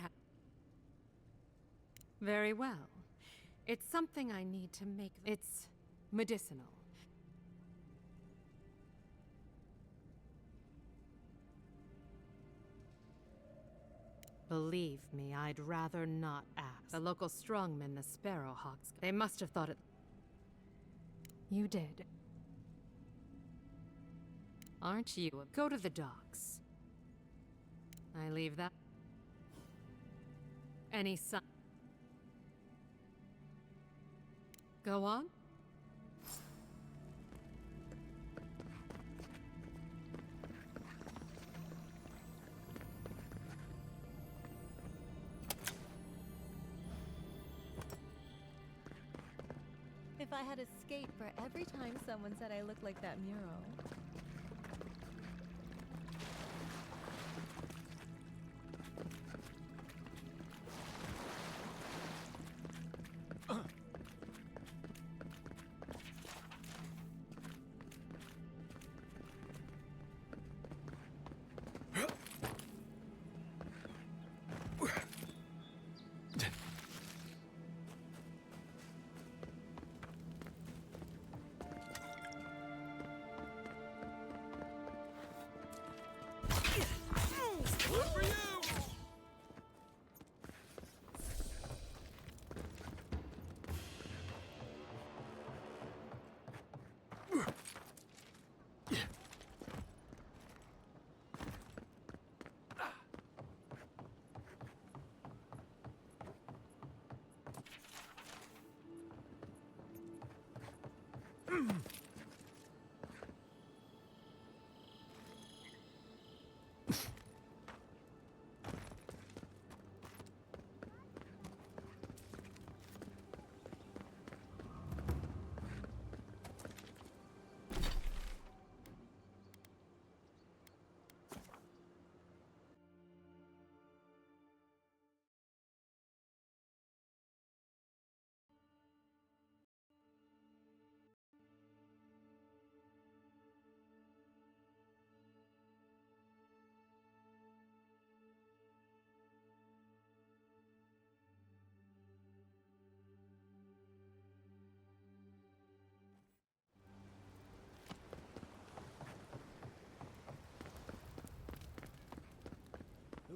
Very well. It's something I need to make. It's medicinal. Believe me, I'd rather not ask. The local strongmen, the Sparrowhawks, they must have thought it... You did. Aren't you? Go to the docks. I leave that... Any sign... Go on? If I had a skate for every time someone said I look like that mural.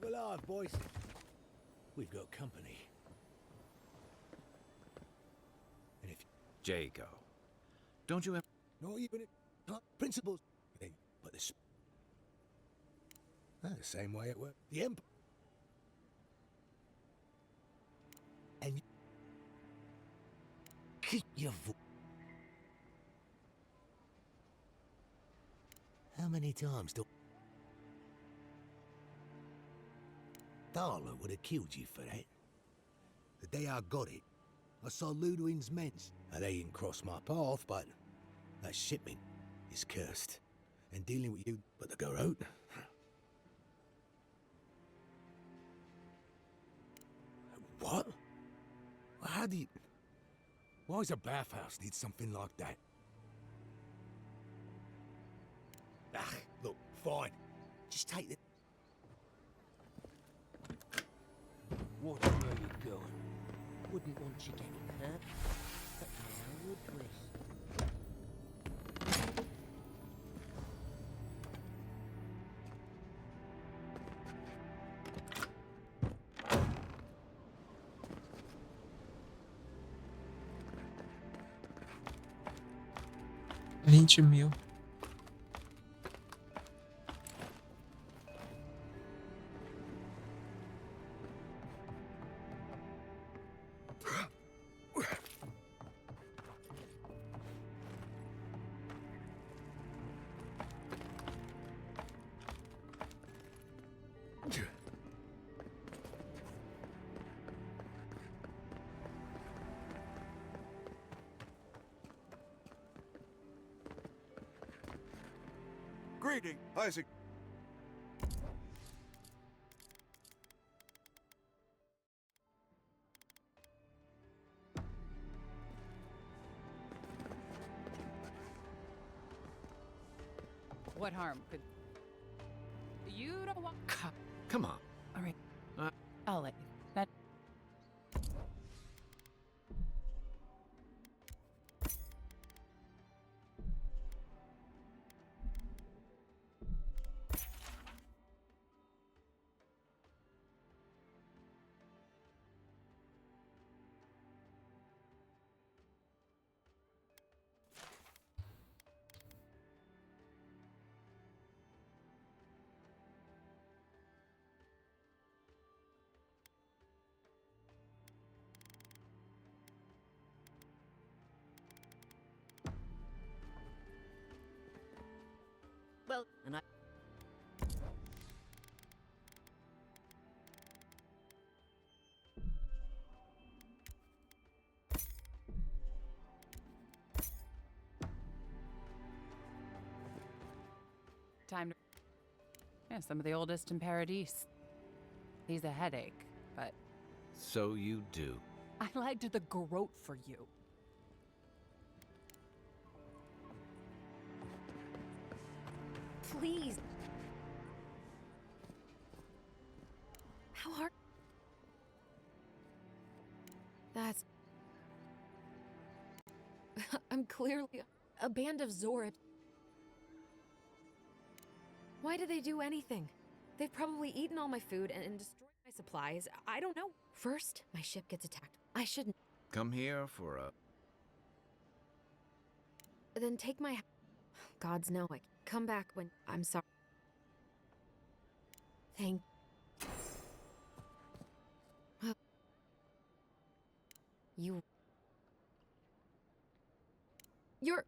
Look alive, boys. We've got company. And if Jago, don't you ever... not even principles, but the the same way it works. The Empire. And you keep your voice. How many times do Darla would have killed you for that? The day I got it, I saw Ludwig's men. Now, they didn't cross my path, but that shipment is cursed. And dealing with you, but the go out. What? How do you... Why does a bathhouse need something like that? Ah, look, fine. Just take the... Watch where you're going. Wouldn't want you getting hurt. But now would we? $20 mil. Greeting, Isaac. What harm could... You don't want... Come on. All right. I'll let you. That... Well, and I... Time to... Yeah, some of the oldest in Paradise. He's a headache, but... So you do. I lied to the Garrote for you. Please. How hard... That's... I'm clearly a band of Zord. Why did they do anything? They've probably eaten all my food and destroyed my supplies. I don't know. First, my ship gets attacked. I shouldn't. Come here for a... Then take my... Gods know I come back when... I'm sorry. Thank... You... You're...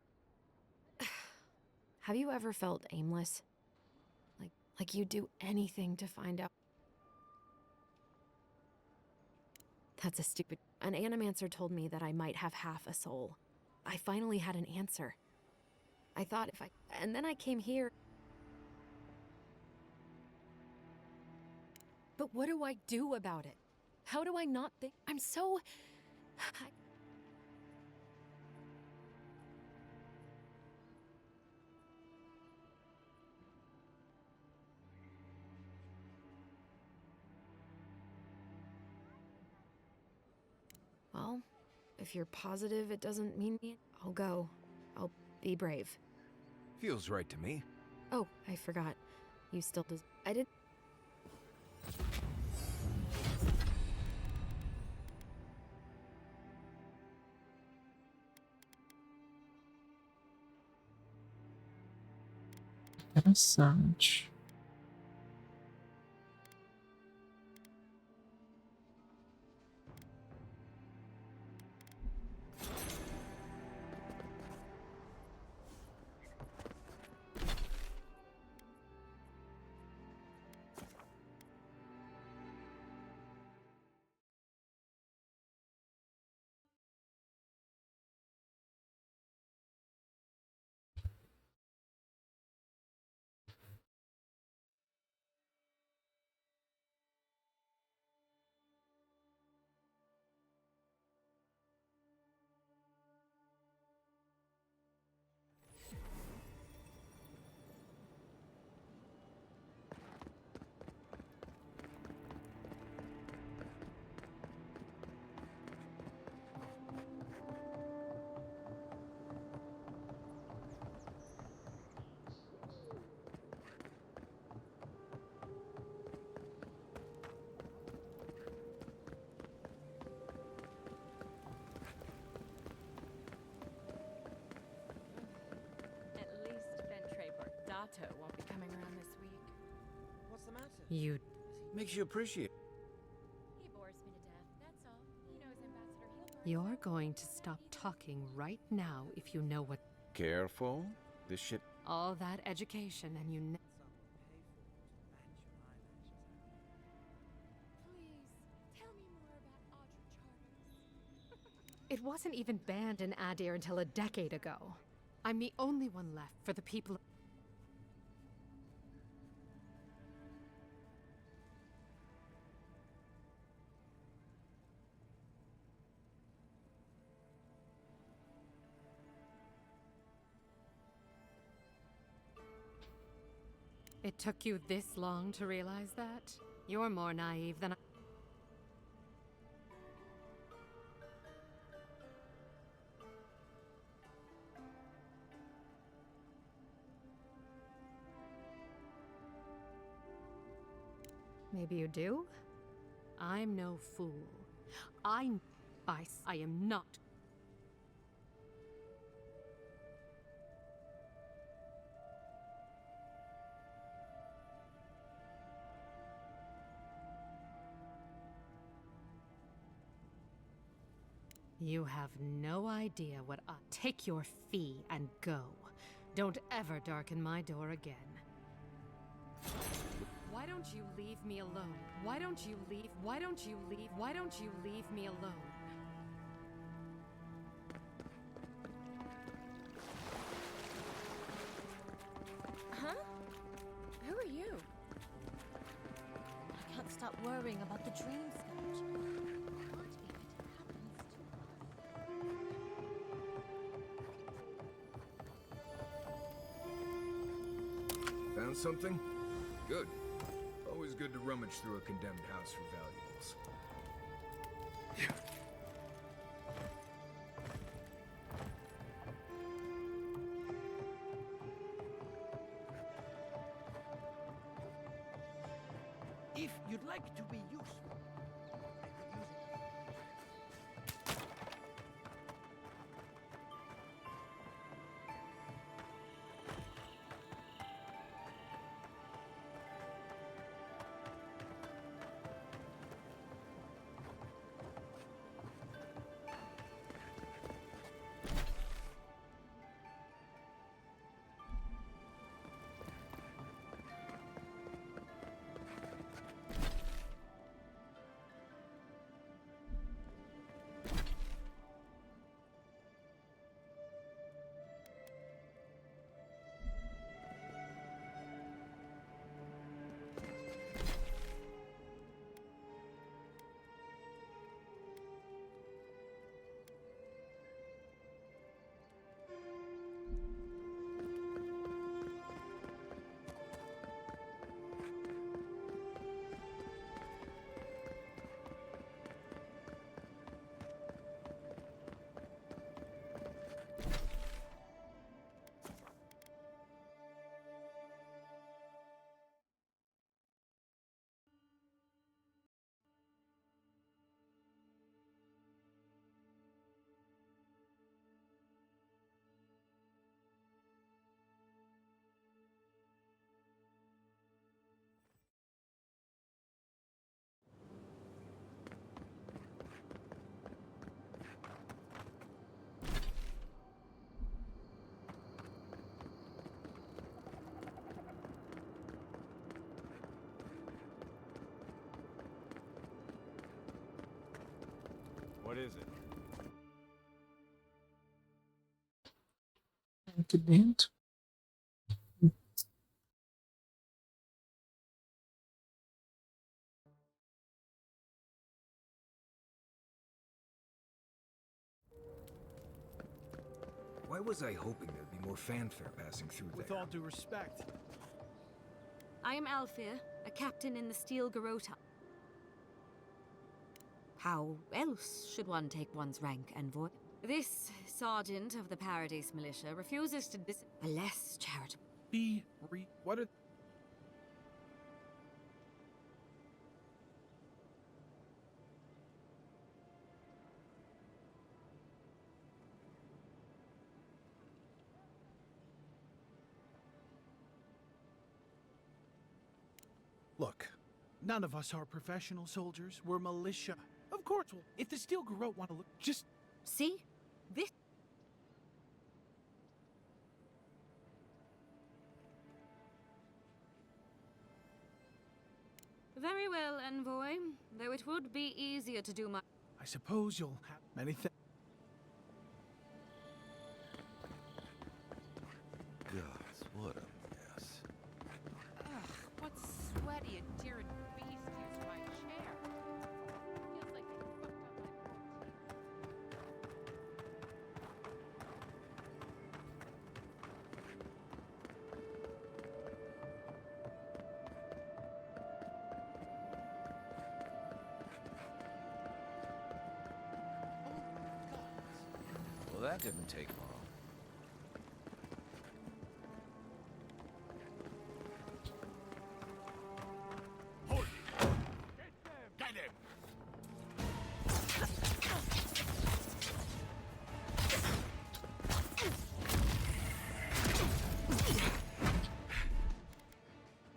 Have you ever felt aimless? Like you'd do anything to find out? That's a stupid... An animancer told me that I might have half a soul. I finally had an answer. I thought if I... And then I came here... But what do I do about it? How do I not think... I'm so... Well, if you're positive it doesn't mean me, I'll go. I'll be brave. Feels right to me. Oh, I forgot. You still does... I did... Interessante. At least Dato won't be coming around this week. What's the matter? You... Makes you appreciate. He bores me to death, that's all. He knows Ambassador Hilbert. You're going to stop talking right now if you know what... Careful. This shit. All that education and you... Please, tell me more about Audra Charters. It wasn't even banned in Adir until a decade ago. I'm the only one left for the people... It took you this long to realize that? You're more naive than I... Maybe you do? I'm no fool. I am not. You have no idea what I... Take your fee and go. Don't ever darken my door again. Why don't you leave me alone? Why don't you leave? Why don't you leave? Why don't you leave me alone? Huh? Who are you? I can't stop worrying about the dream sketch. What if it happens to us? Found something? Good. Always good to rummage through a condemned house for valuables. If you'd like to be useful, I could use it. is it? Que lindo. Why was I hoping there'd be more fanfare passing through With there? all due respect. I am Alfia, a captain in the Steel Garota. How else should one take one's rank, envoy? This sergeant of the Paradise Militia refuses to a less charitable. What are... Look, none of us are professional soldiers. We're militia. Of course, well, if the Steel Garrote want to look, just... See? This... Very well, envoy. Though it would be easier to do my... I suppose you'll have many things. Gosh, what a mess. Ugh, what sweaty and dear beast used my chair. Feels like they fucked up my poor teeth. Well, that didn't take long. Get him!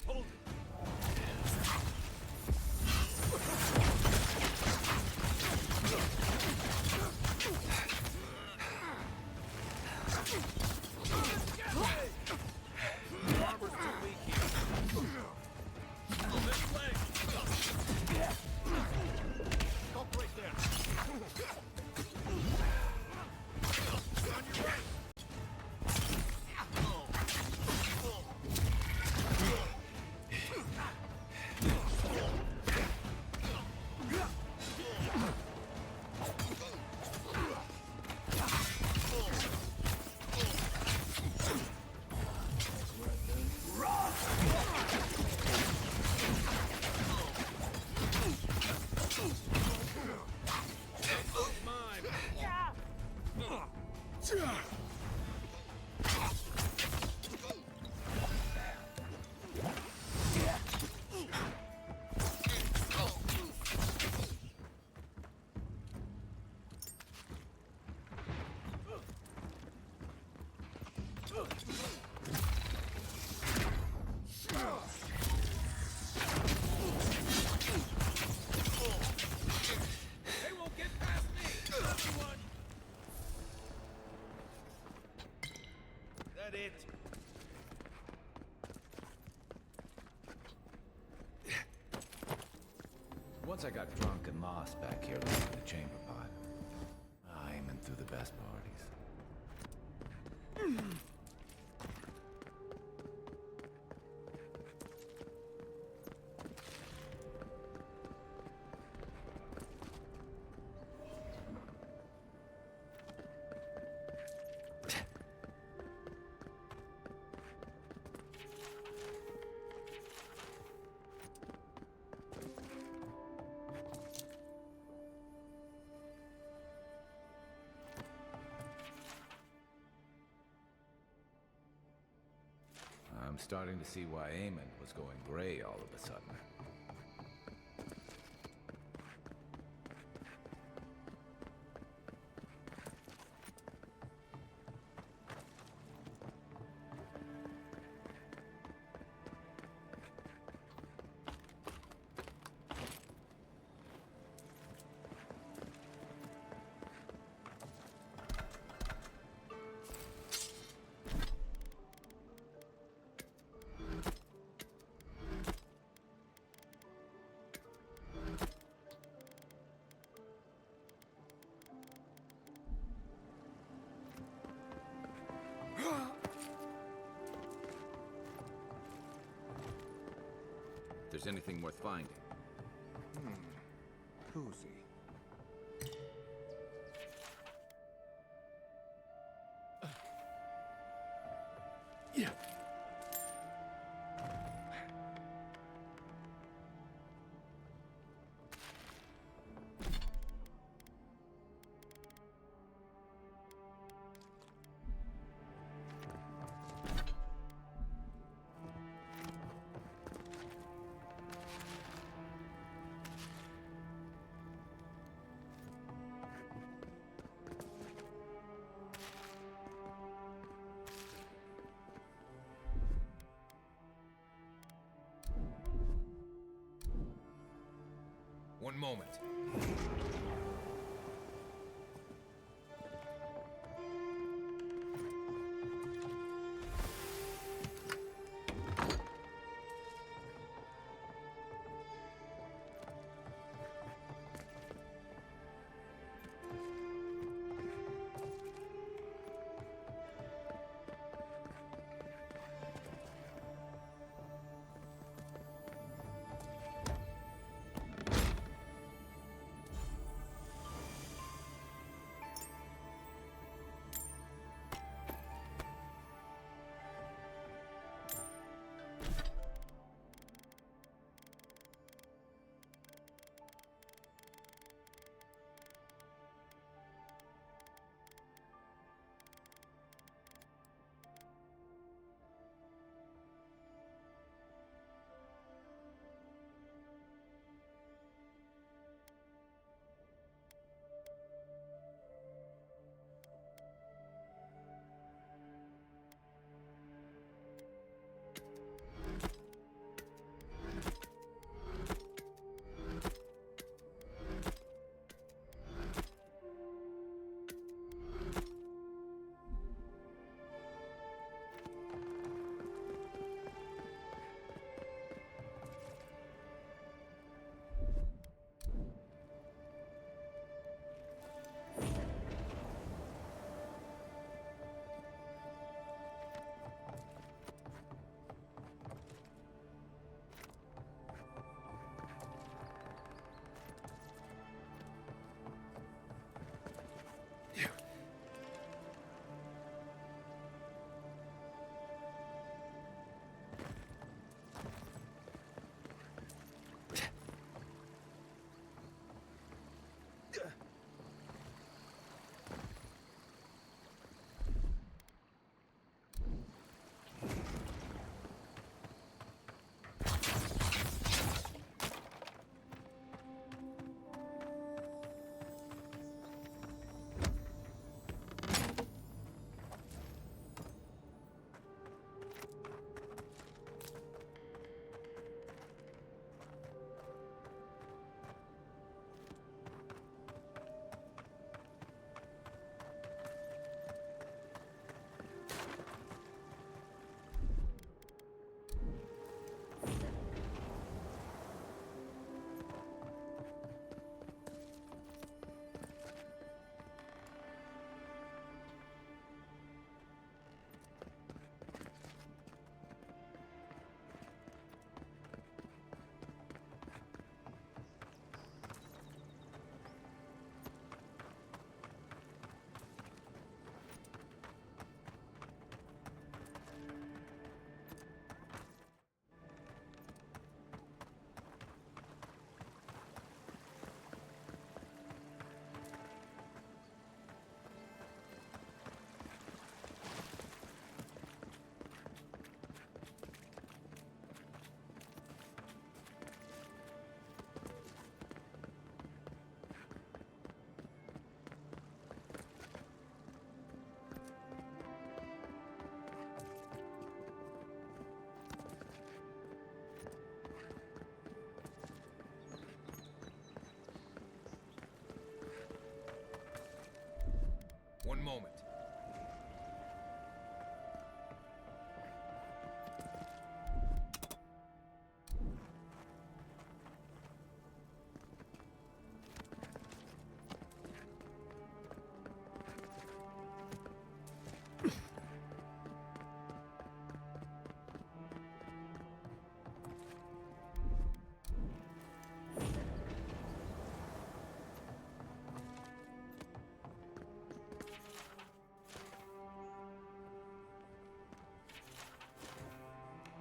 Hold it! The armor's too weak here. This way! Stop right there! On your right! They won't get past me! Everyone! That it? Once I got drunk and lost back here looking for the chamber pot, aiming through the best parties. I'm starting to see why Eamon was going gray all of a sudden. there's anything worth finding. Cozy. Yeah. One moment.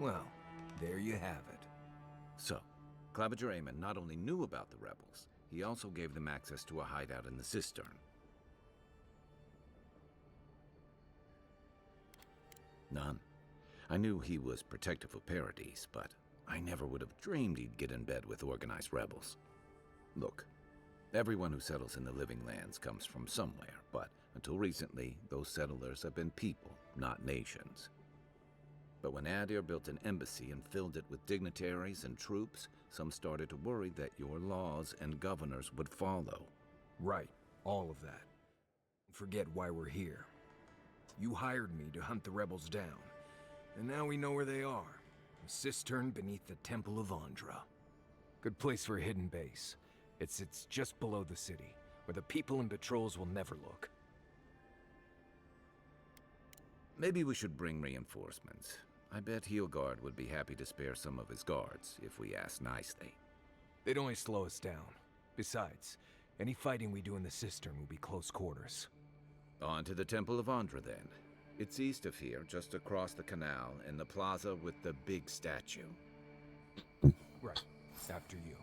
Well, there you have it. So, Claviger Amon not only knew about the rebels, he also gave them access to a hideout in the cistern. None. I knew he was protective of Paradise, but I never would have dreamed he'd get in bed with organized rebels. Look, everyone who settles in the Living Lands comes from somewhere, but until recently, those settlers have been people, not nations. But when Adir built an embassy and filled it with dignitaries and troops, some started to worry that your laws and governors would follow. Right, all of that. Forget why we're here. You hired me to hunt the rebels down, and now we know where they are. A cistern beneath the Temple of Andra. Good place for a hidden base. It sits just below the city, where the people and patrols will never look. Maybe we should bring reinforcements. I bet Heelguard would be happy to spare some of his guards, if we ask nicely. They'd only slow us down. Besides, any fighting we do in the cistern will be close quarters. On to the Temple of Andra, then. It's east of here, just across the canal, in the plaza with the big statue. Right. After you.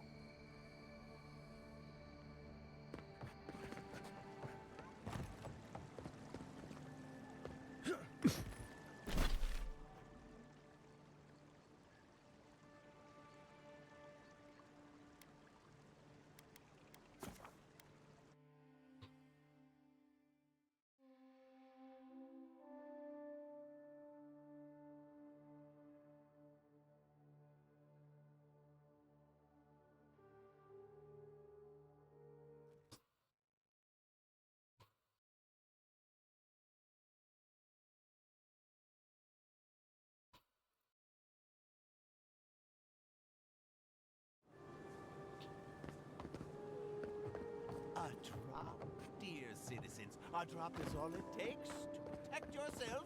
A drop, dear citizens. A drop is all it takes to protect yourself.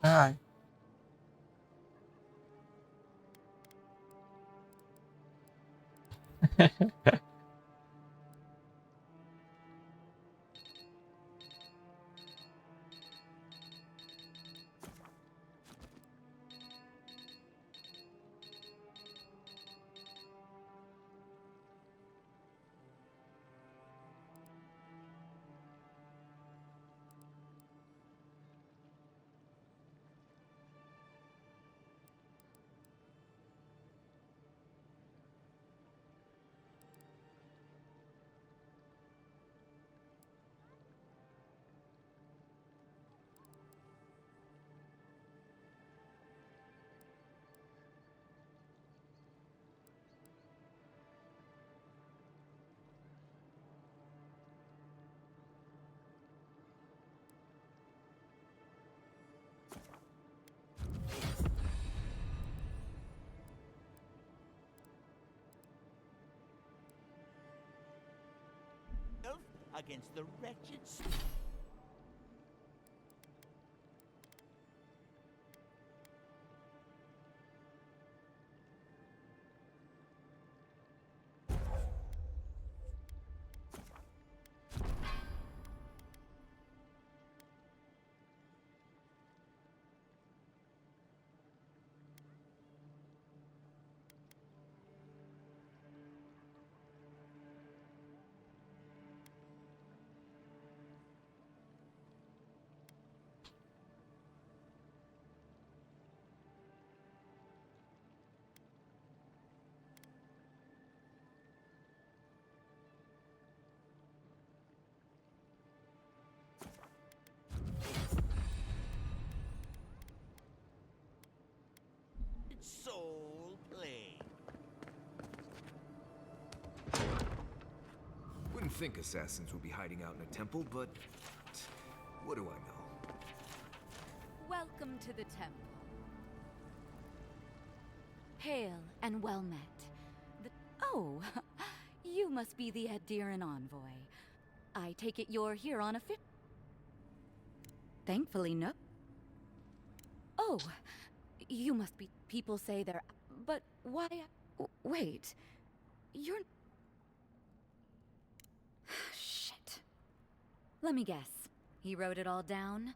Ai. Against the wretched. think assassins would be hiding out in a temple, but what do I know? Welcome to the temple. Hail and well met. Oh, you must be the Adiran envoy. I take it you're here on a fit. Thankfully, no. Oh, you must be. People say they're. But why? Wait. You're. Shit. Let me guess. He wrote it all down?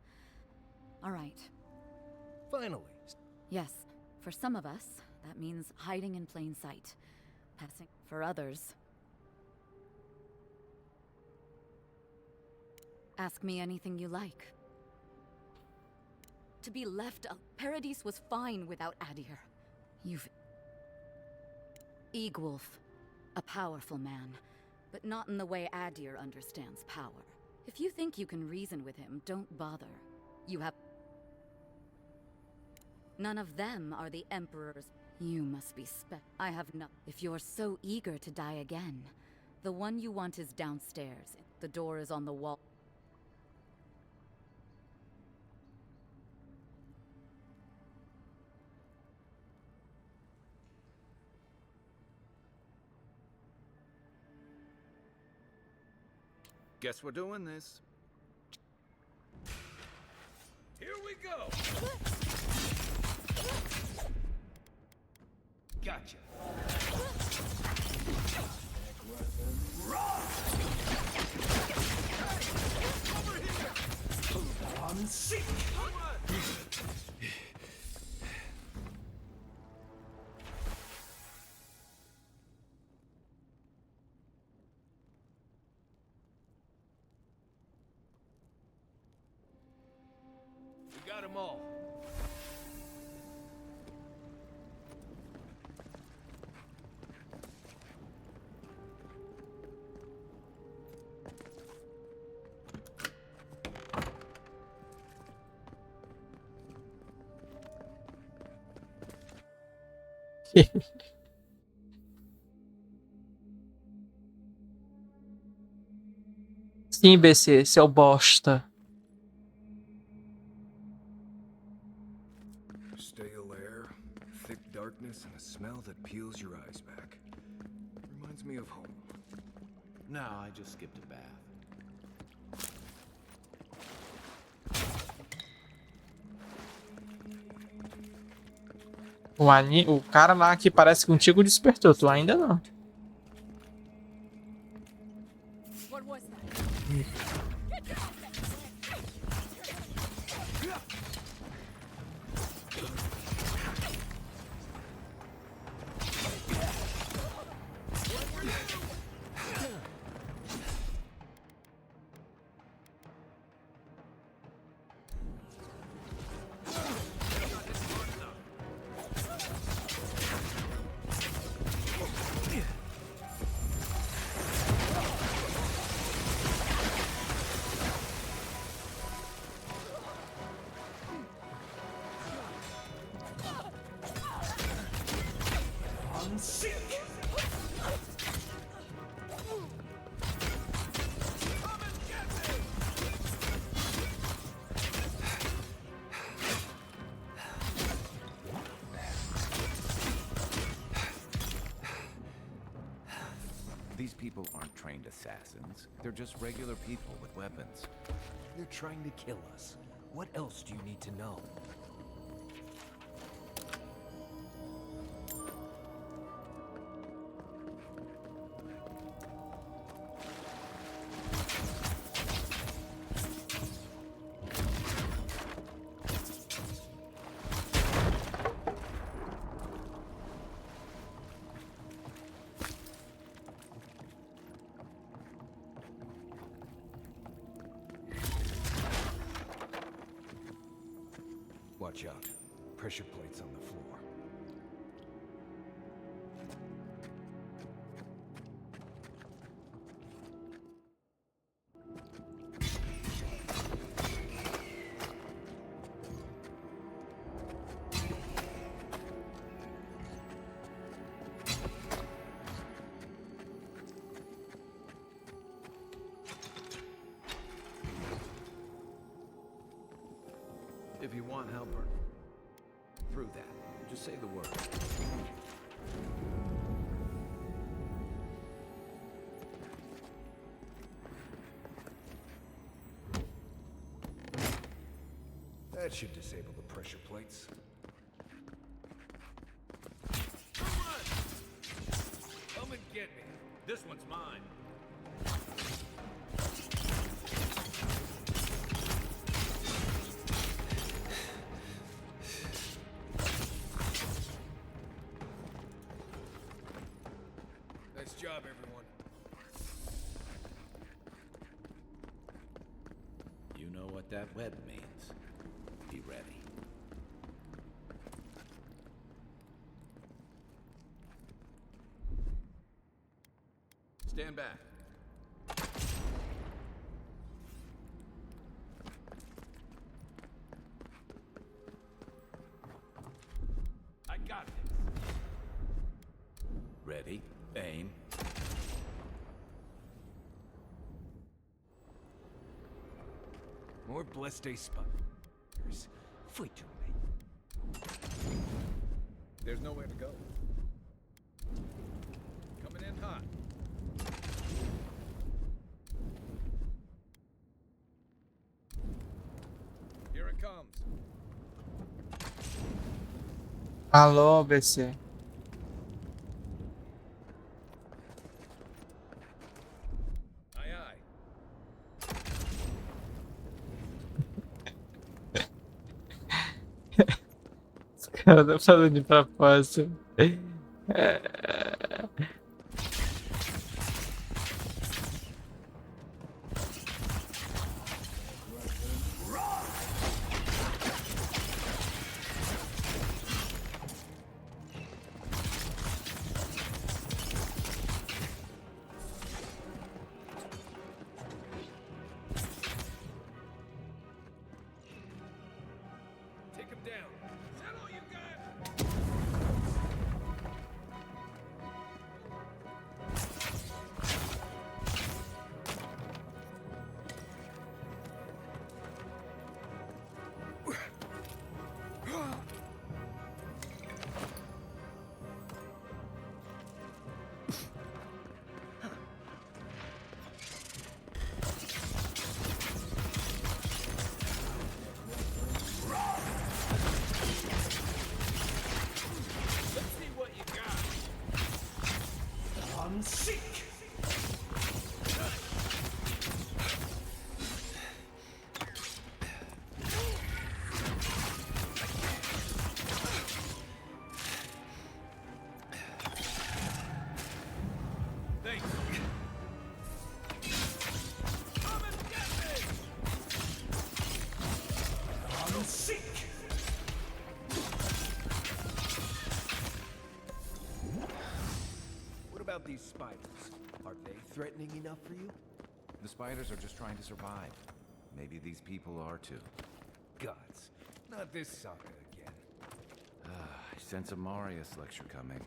Alright. Finally. Yes. For some of us, that means hiding in plain sight. Passing. For others. Ask me anything you like. To be left Paradis was fine without Adir. You've... Egwulf. A powerful man. But not in the way Adir understands power. If you think you can reason with him, don't bother. You have... None of them are the Emperor's. You must be I have no... If you're so eager to die again, the one you want is downstairs. The door is on the wall. Guess we're doing this. Here we go. Gotcha. On seek. We got them all. Sim, BC, seu bosta. Stale air, thick darkness, and a smell that peels your eyes back. Reminds me of home. No, I just skipped a bath. O cara lá que parece contigo despertou, tu ainda não. What was that? These people aren't trained assassins. They're just regular people with weapons. They're trying to kill us. What else do you need to know? Watch out. Pressure plates on the floor. If you want help or through that, just say the word. That should disable the pressure plates. Come and get me. This one's mine. Nice job, everyone. You know what that web means. Be ready. Stand back. I got this. Ready, aim. More blessed day spiders. Fight to me. There's nowhere to go. Coming in hot. Here it comes. Alô, BC. Aye, aye. Os caras estão fazendo de propósito. Take him down. Is that all you got? Let's see what you got. I'm sick. Thanks. Come and get me. I'm sick. What about these spiders? Are they threatening enough for you? The spiders are just trying to survive. Maybe these people are too. Gods, not this saga again. I sense a Marius lecture coming.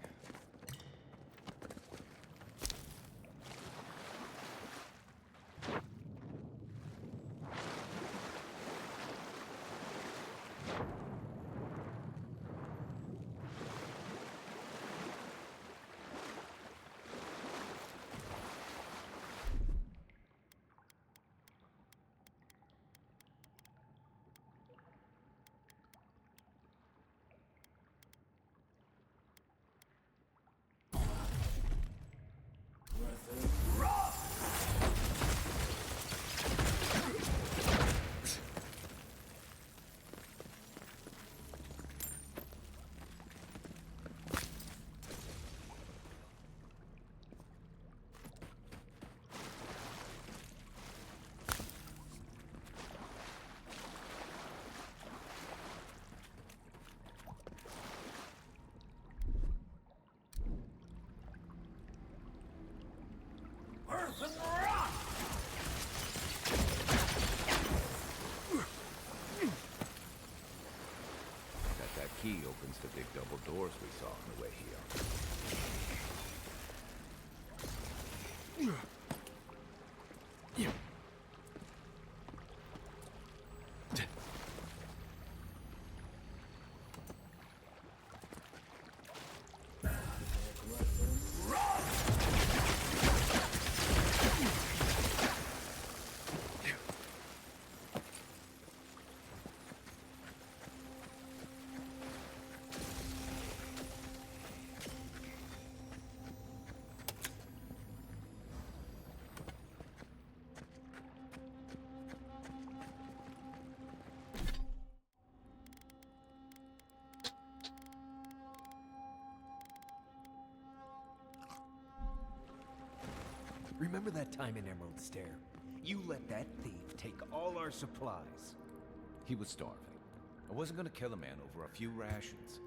That key opens the big double doors we saw on the way here. Remember that time in Emerald Stair? You let that thief take all our supplies. He was starving. I wasn't gonna kill a man over a few rations.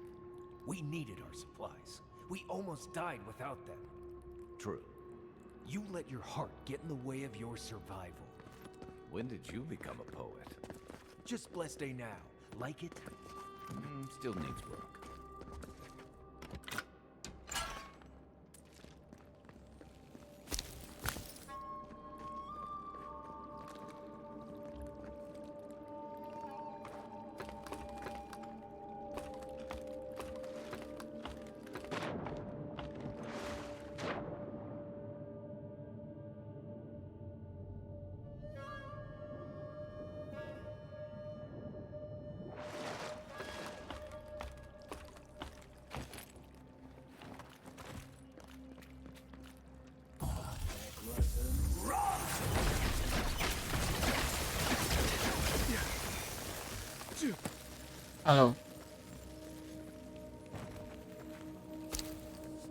We needed our supplies. We almost died without them. True. You let your heart get in the way of your survival. When did you become a poet? Just blessed day now. Like it? Still needs work. Alô.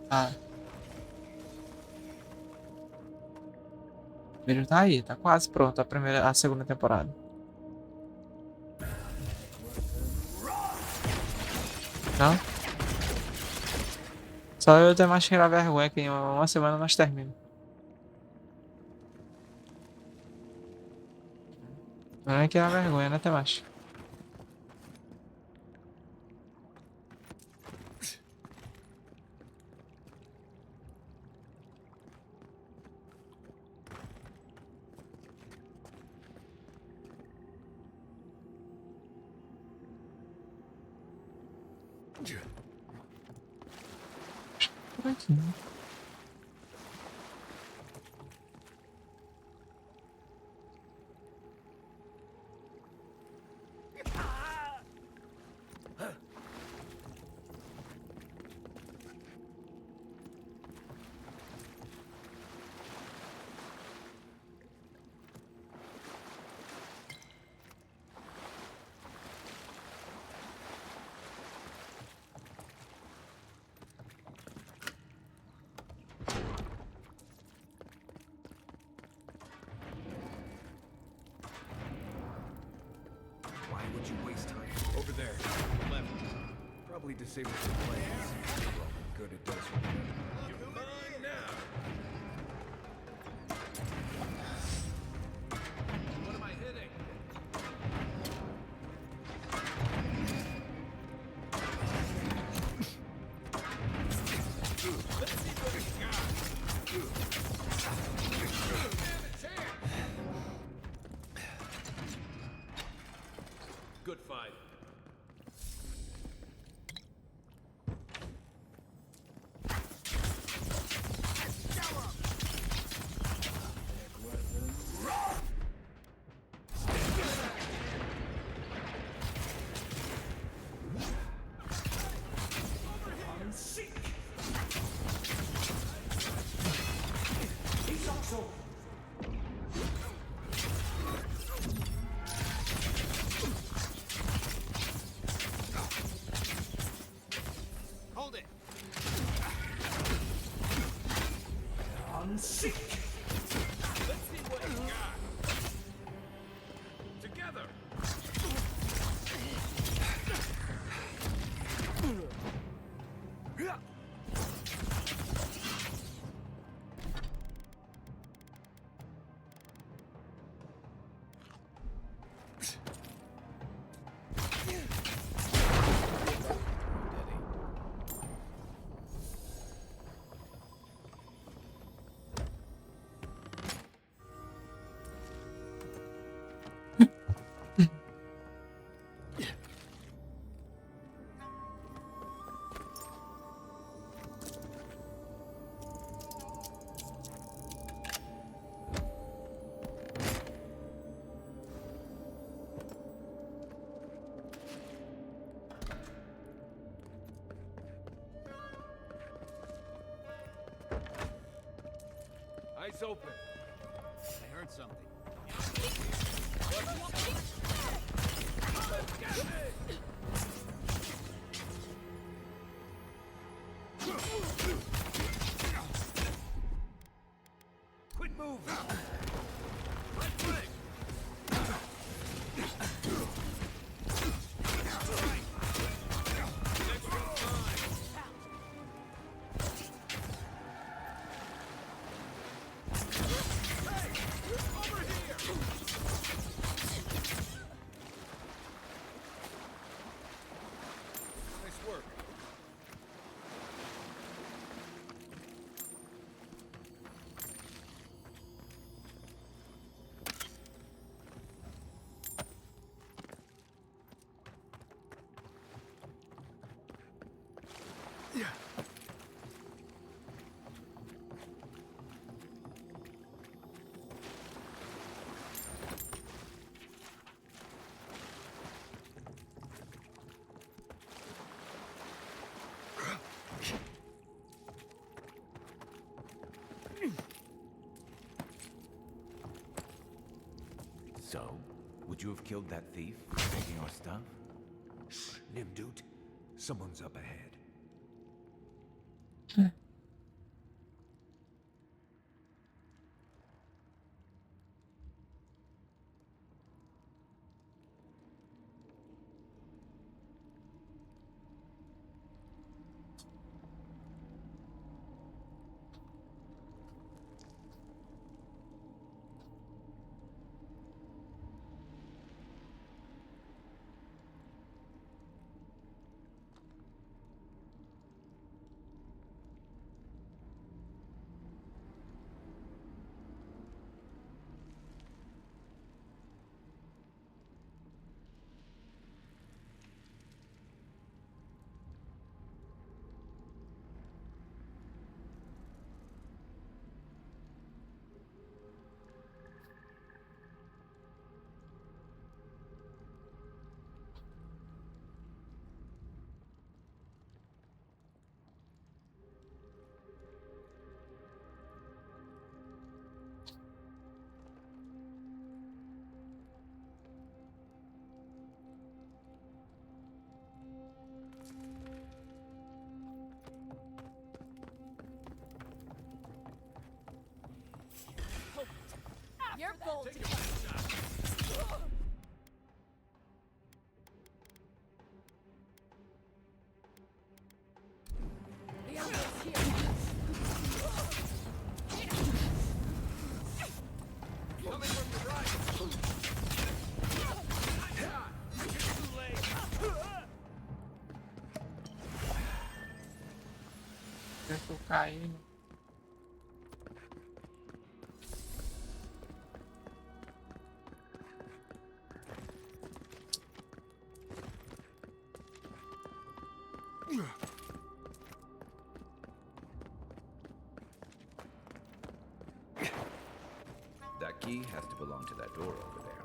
Ah. Ele tá aí, tá quase pronto a segunda temporada. Não? Só eu ter mais tirar vergonha que em uma semana nós terminamos. Não é que é a vergonha, né, Temacho? Por aqui, né? Why would you waste time? Over there. Left. Probably disabled some planes. Good it does for me. You're mine now. What am I hitting? Let's see what we got. Stand a chance. Good fight. Hold it. Sick. Let's see what we got. Together. Eyes open. I heard something. Quit So, would you have killed that thief for taking our stuff? Nimdut, someone's up ahead. You're bold to The Emperor's here. Coming from the right. It's too late. Eu tô caindo. That key has to belong to that door over there.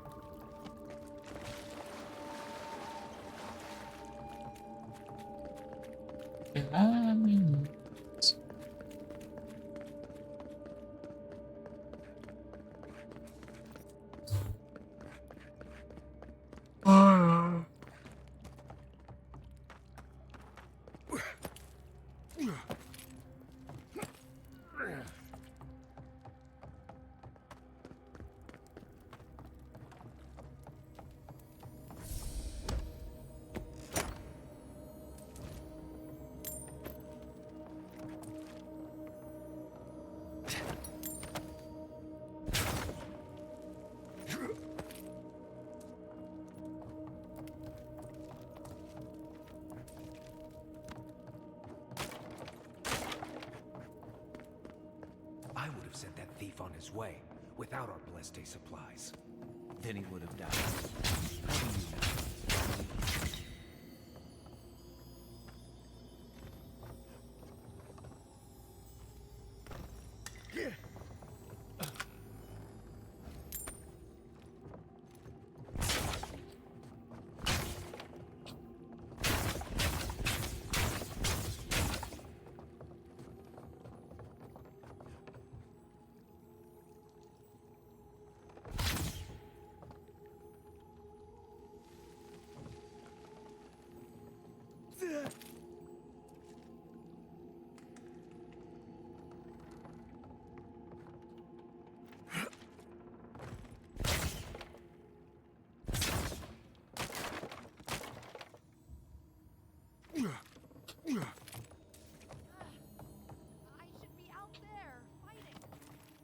I would have sent that thief on his way without our blessed day supplies. Then he would have died. How do you know? I should be out there fighting.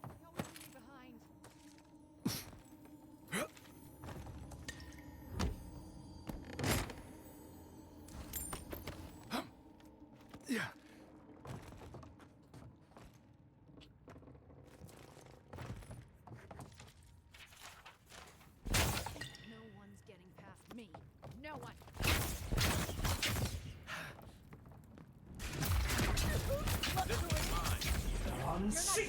You always leave me behind. Yeah. No one's getting past me. No one. and see.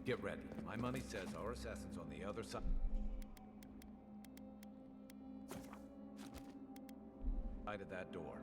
Get ready. My money says our assassin's on the other side. Side of that door.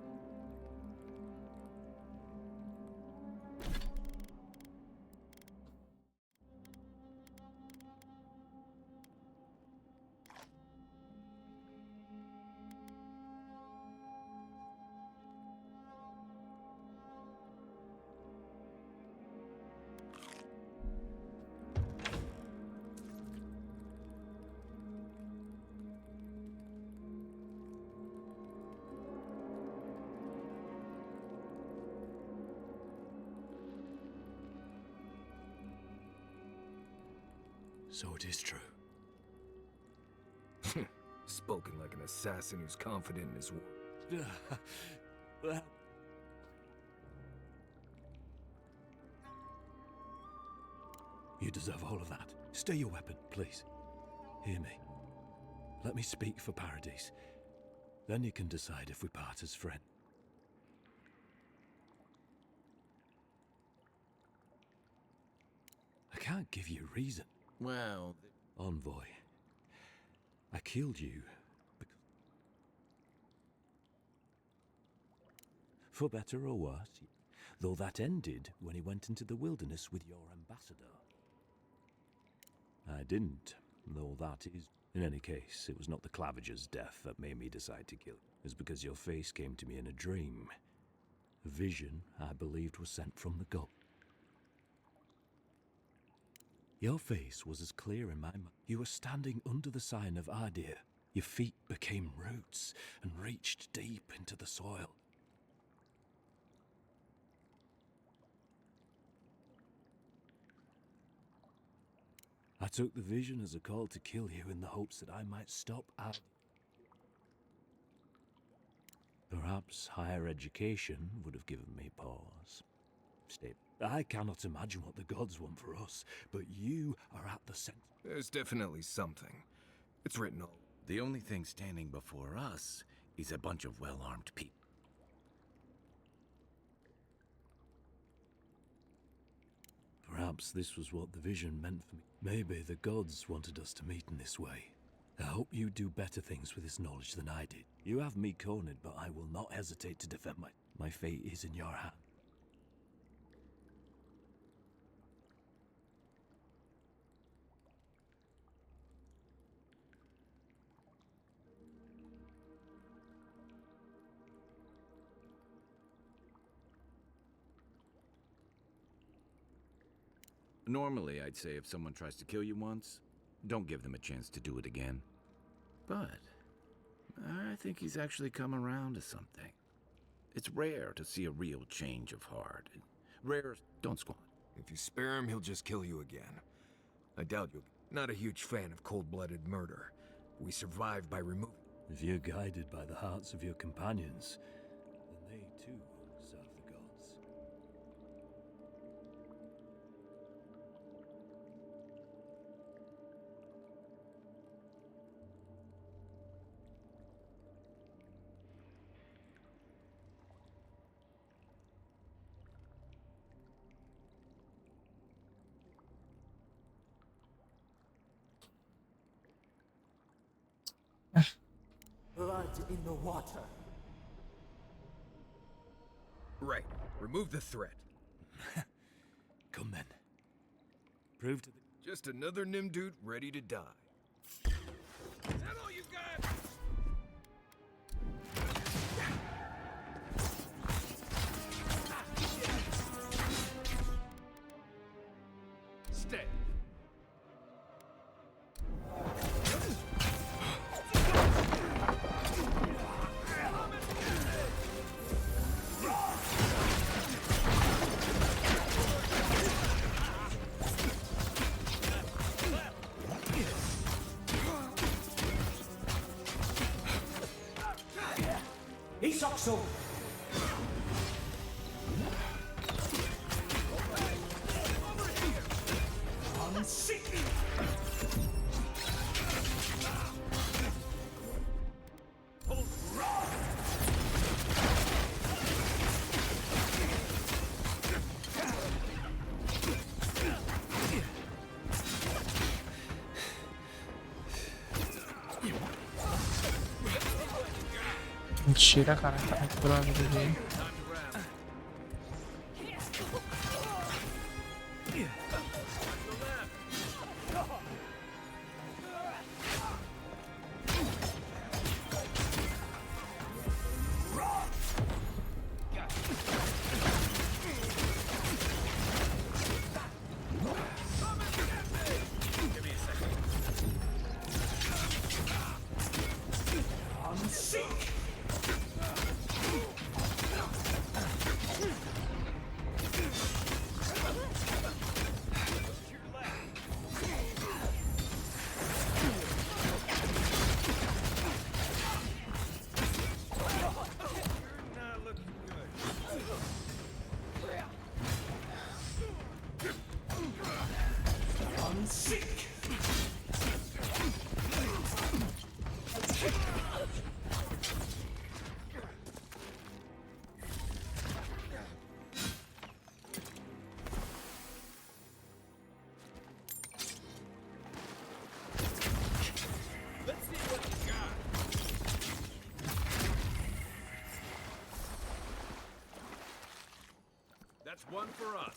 So it is true. Spoken like an assassin who's confident in his work. Well, you deserve all of that. Stay your weapon, please. Hear me. Let me speak for Paradise. Then you can decide if we part as friends. I can't give you a reason. Well... Envoy, I killed you because... For better or worse, though that ended when he went into the wilderness with your ambassador. I didn't, though that is... In any case, it was not the Clavager's death that made me decide to kill you. It was because your face came to me in a dream. A vision I believed was sent from the god. Your face was as clear in my mind. You were standing under the sign of Adir. Your feet became roots and reached deep into the soil. I took the vision as a call to kill you in the hopes that I might stop Adir. Perhaps higher education would have given me pause. Stay. I cannot imagine what the gods want for us, but you are at the center. There's definitely something. It's written all. The only thing standing before us is a bunch of well-armed people. Perhaps this was what the vision meant for me. Maybe the gods wanted us to meet in this way. I hope you do better things with this knowledge than I did. You have me cornered, but I will not hesitate to defend my fate is in your hand. Normally, I'd say if someone tries to kill you once, don't give them a chance to do it again. But I think he's actually come around to something. It's rare to see a real change of heart. Rare, don't squander. If you spare him, he'll just kill you again. I doubt you'll... Not a huge fan of cold-blooded murder. We survive by removing... If you're guided by the hearts of your companions, then they too serve the gods. Blood in the water. Right. Remove the threat. Come then. Prove to the... Just another Nimdude ready to die. Is that all you got? Stay. Soxo! Mentira, cara. Tá muito bravo ali. That's one for us.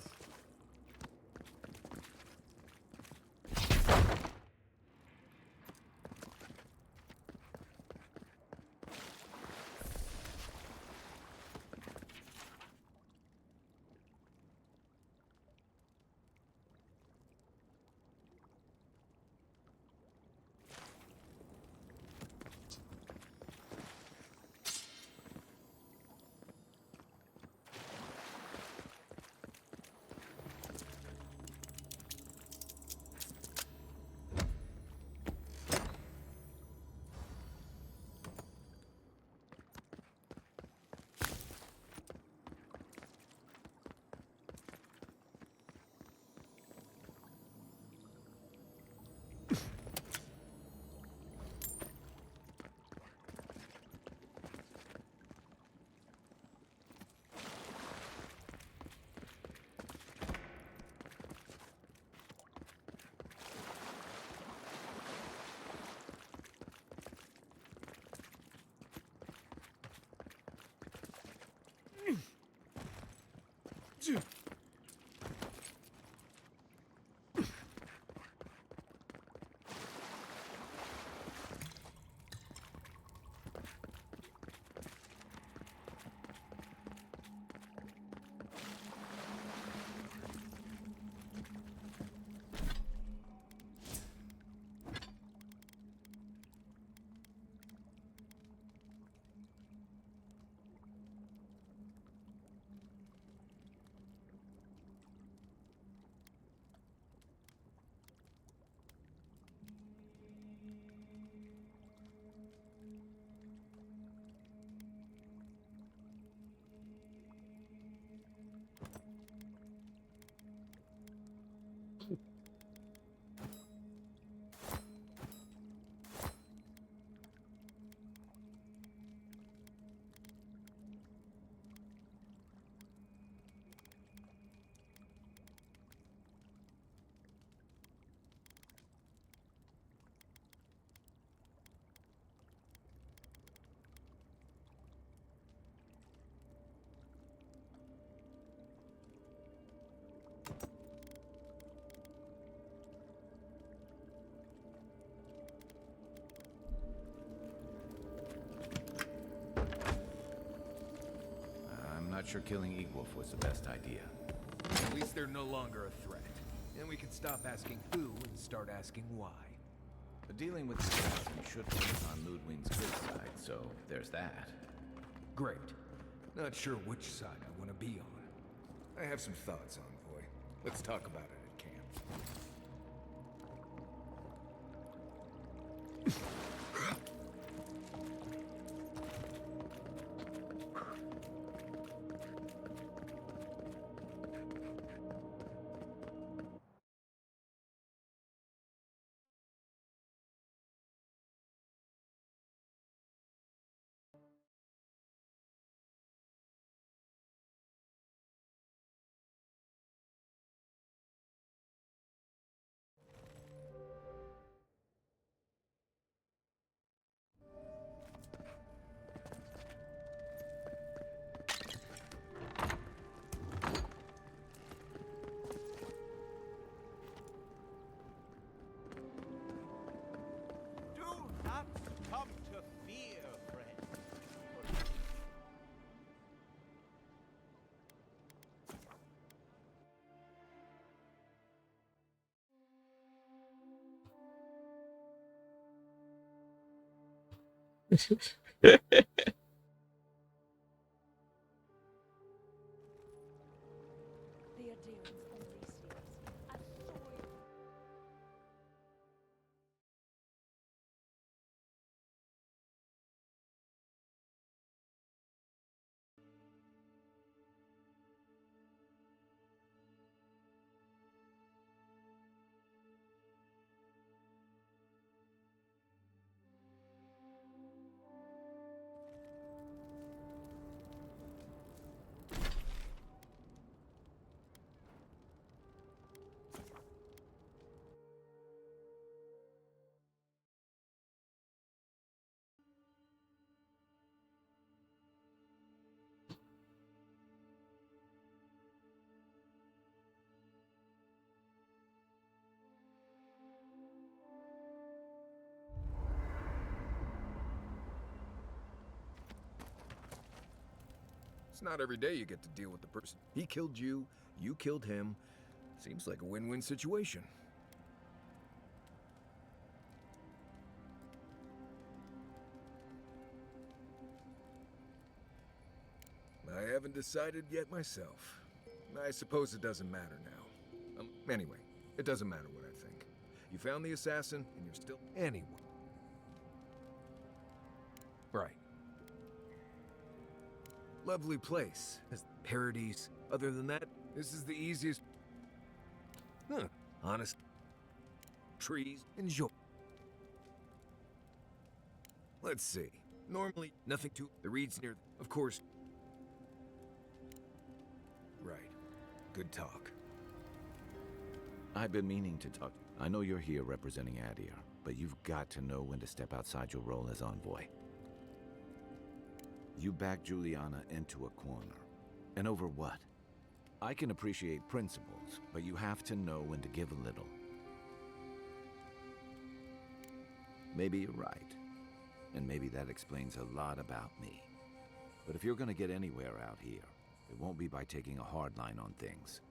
I'm not sure killing Egwolf was the best idea. At least they're no longer a threat. And we can stop asking who and start asking why. But dealing with the assassin should put us on Ludwig's good side, so there's that. Great. Not sure which side I want to be on. I have some thoughts, Envoy. Let's talk about it at camp. The adherents only see us as soil. It's not every day you get to deal with the person. He killed you, you killed him. Seems like a win-win situation. I haven't decided yet myself. I suppose it doesn't matter now. Anyway, it doesn't matter what I think. You found the assassin, and you're still... Anyway. Right. Lovely place. Paradise. Other than that, this is the easiest... Huh. Honest. Trees. Enjoy. Let's see. Normally, nothing to... The reeds near... Of course... Right. Good talk. I've been meaning to talk. I know you're here representing Adir, but you've got to know when to step outside your role as envoy. You backed Juliana into a corner. And over what? I can appreciate principles, but you have to know when to give a little. Maybe you're right. And maybe that explains a lot about me. But if you're gonna get anywhere out here, it won't be by taking a hard line on things.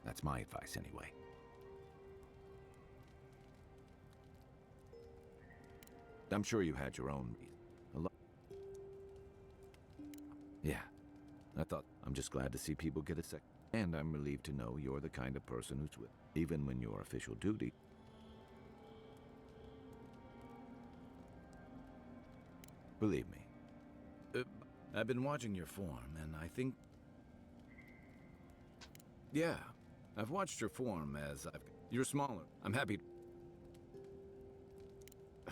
That's my advice anyway. I'm sure you had your own... Yeah, I thought... I'm just glad to see people get a sec. And I'm relieved to know you're the kind of person who's with, even when your official duty... Believe me. I've been watching your form, and I think... Yeah, I've watched your form as I've... You're smaller. I'm happy...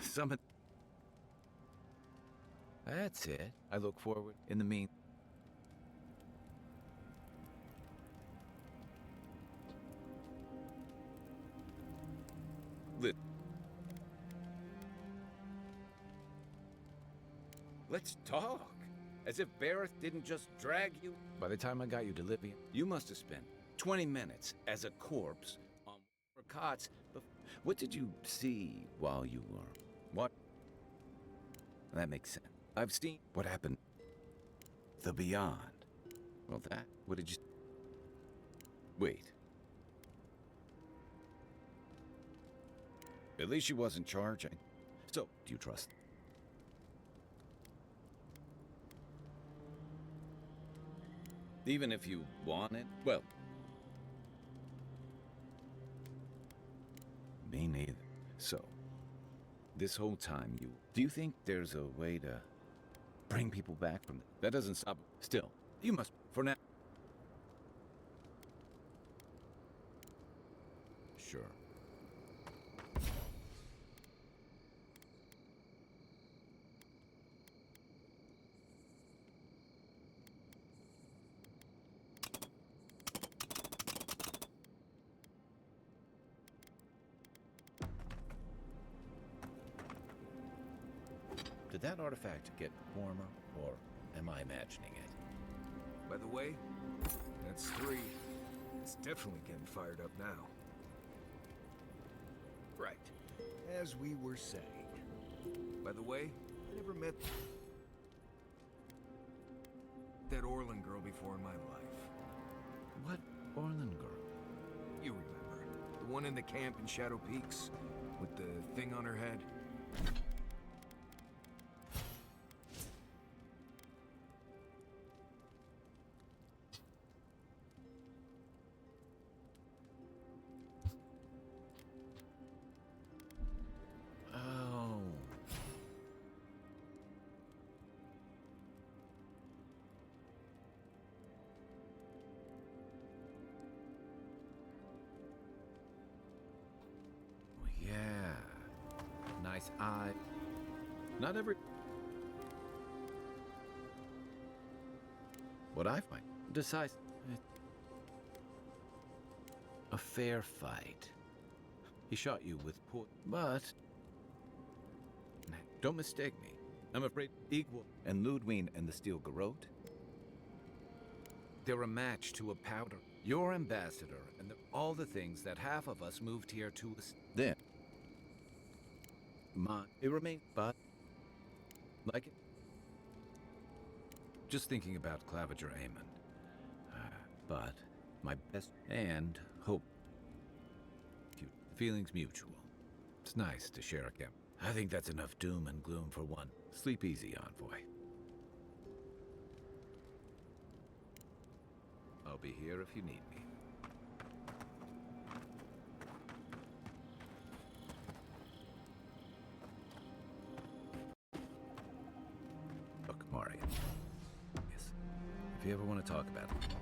Summon... That's it. I look forward. In the mean... Let's talk. As if Barrett didn't just drag you. By the time I got you to Libya, you must have spent 20 minutes as a corpse on cots. What did you see while you were... What? That makes sense. I've seen what happened. The Beyond. Well, that... What did you... Wait. At least she wasn't charging. So, do you trust? Even if you want it? Well... Me neither. So, this whole time you... Do you think there's a way to bring people back from... That doesn't stop... Still, you must... For now... Sure. Did that artifact get warmer, or am I imagining it? By the way, that's 3. It's definitely getting fired up now. Right. As we were saying. By the way, I never met that Orlin girl before in my life. What Orlin girl? You remember. The one in the camp in Shadow Peaks, with the thing on her head. Not every... What I find decides... A fair fight. He shot you with poor... But... Don't mistake me. I'm afraid equal... And Ludwig and the Steel Garrote? They're a match to a powder. Your ambassador and all the things that half of us moved here to... Then... It remains, but... Like it? Just thinking about Claviger Amon. But my best and hope. Feelings mutual. It's nice to share a camp. I think that's enough doom and gloom for one. Sleep easy, Envoy. I'll be here if you need me. Look, Marion. Yes. If you ever want to talk about it.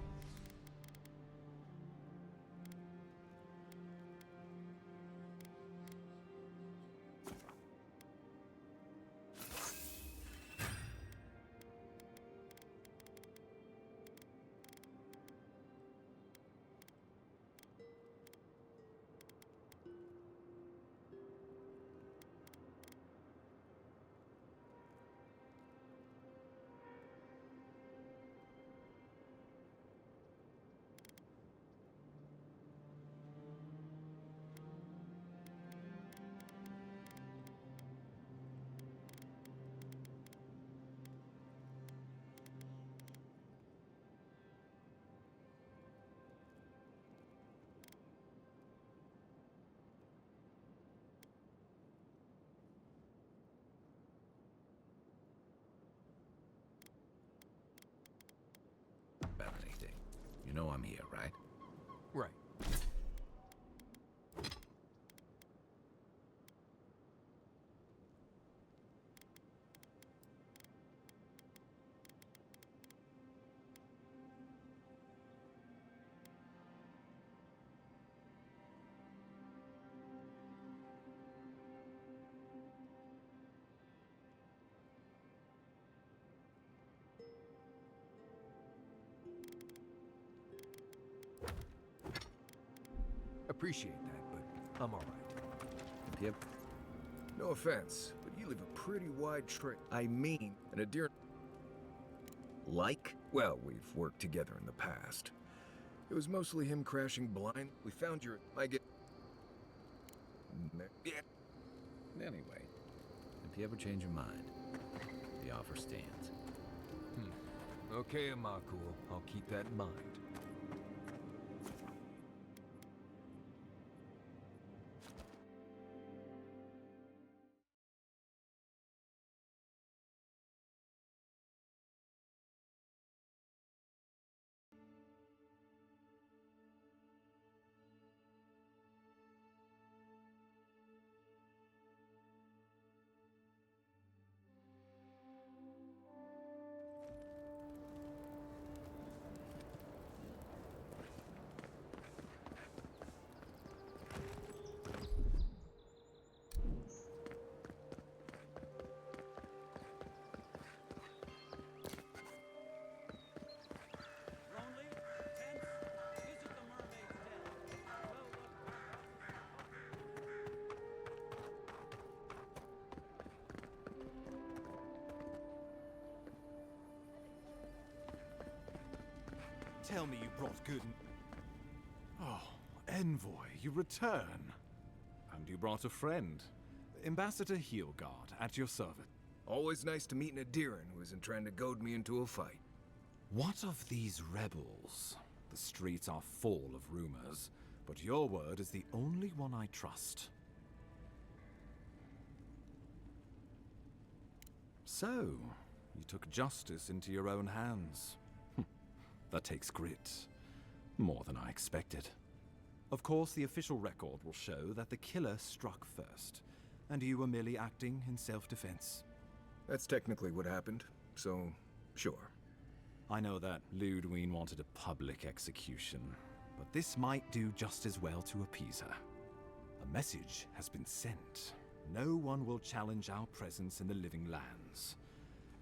About anything. You know I'm here, right? Right. Appreciate that, but I'm all right. Yep. No offense, but you leave a pretty wide trail. I mean, an adherent... Like? Well, we've worked together in the past. It was mostly him crashing blind. We found your... I get... Yeah. Anyway, if you ever change your mind, the offer stands. Okay, Amaku. I'll keep that in mind. Tell me you brought good... Oh, Envoy, you return. And you brought a friend. Ambassador Heelguard, at your service. Always nice to meet an Adiran who isn't trying to goad me into a fight. What of these rebels? The streets are full of rumors, but your word is the only one I trust. So, you took justice into your own hands. That takes grit. More than I expected. Of course, the official record will show that the killer struck first, and you were merely acting in self-defense. That's technically what happened, so sure. I know that Ludwig wanted a public execution, but this might do just as well to appease her. A message has been sent. no one will challenge our presence in the living lands.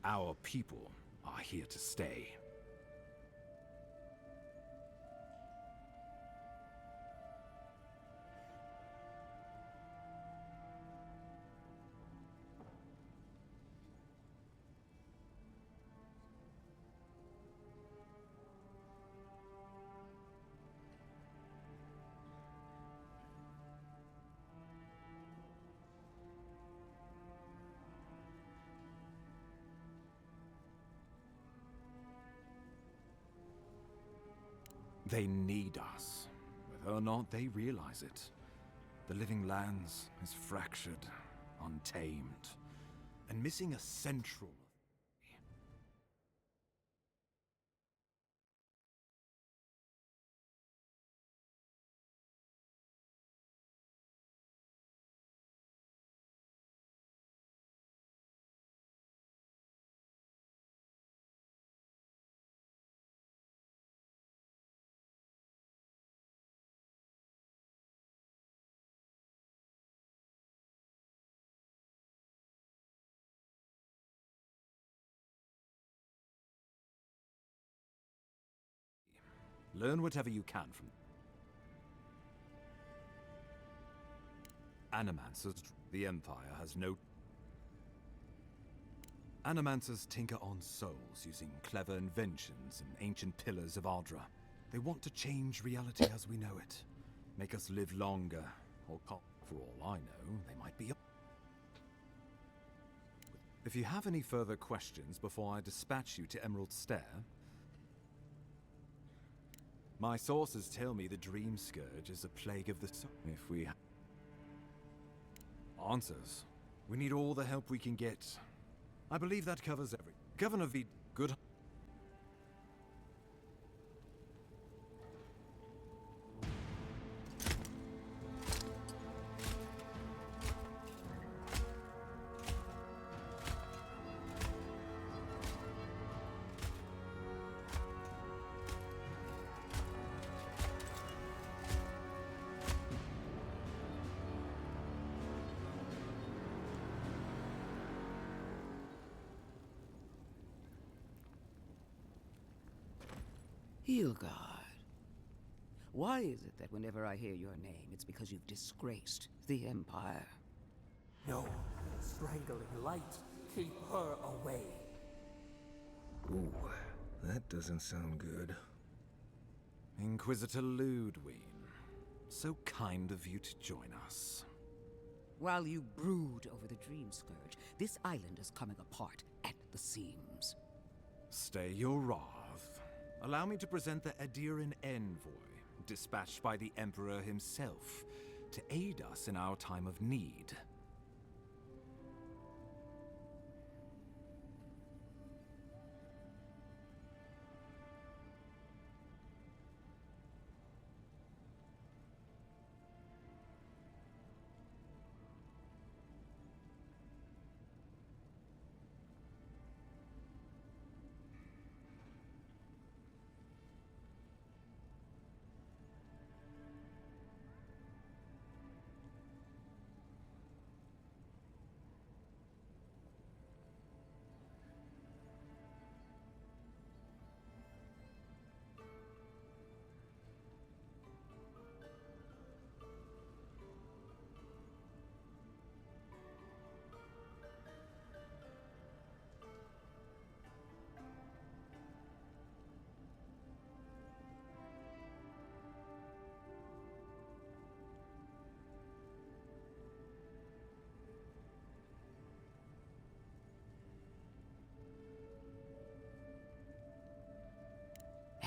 Our people are here to stay. They need us. Whether or not they realize it. The living lands is fractured, untamed, and missing a central... Learn whatever you can from Animancers. The Empire has no... Animancers tinker on souls using clever inventions and ancient pillars of Ardra. They want to change reality as we know it. Make us live longer, or for all I know, they might be... If you have any further questions before I dispatch you to Emerald Stair... My sources tell me the Dream Scourge is a plague of the soul. If we answers, we need all the help we can get. I believe that covers every. Governor V. Good. Hilgard. Why is it that whenever I hear your name, it's because you've disgraced the Empire? No. Strangling light. Keep her away. Ooh, that doesn't sound good. Inquisitor Ludwig, so kind of you to join us. While you brood over the Dream Scourge, this island is coming apart at the seams. Stay your wrath. Allow me to present the Adiran Envoy, dispatched by the Emperor himself, to aid us in our time of need.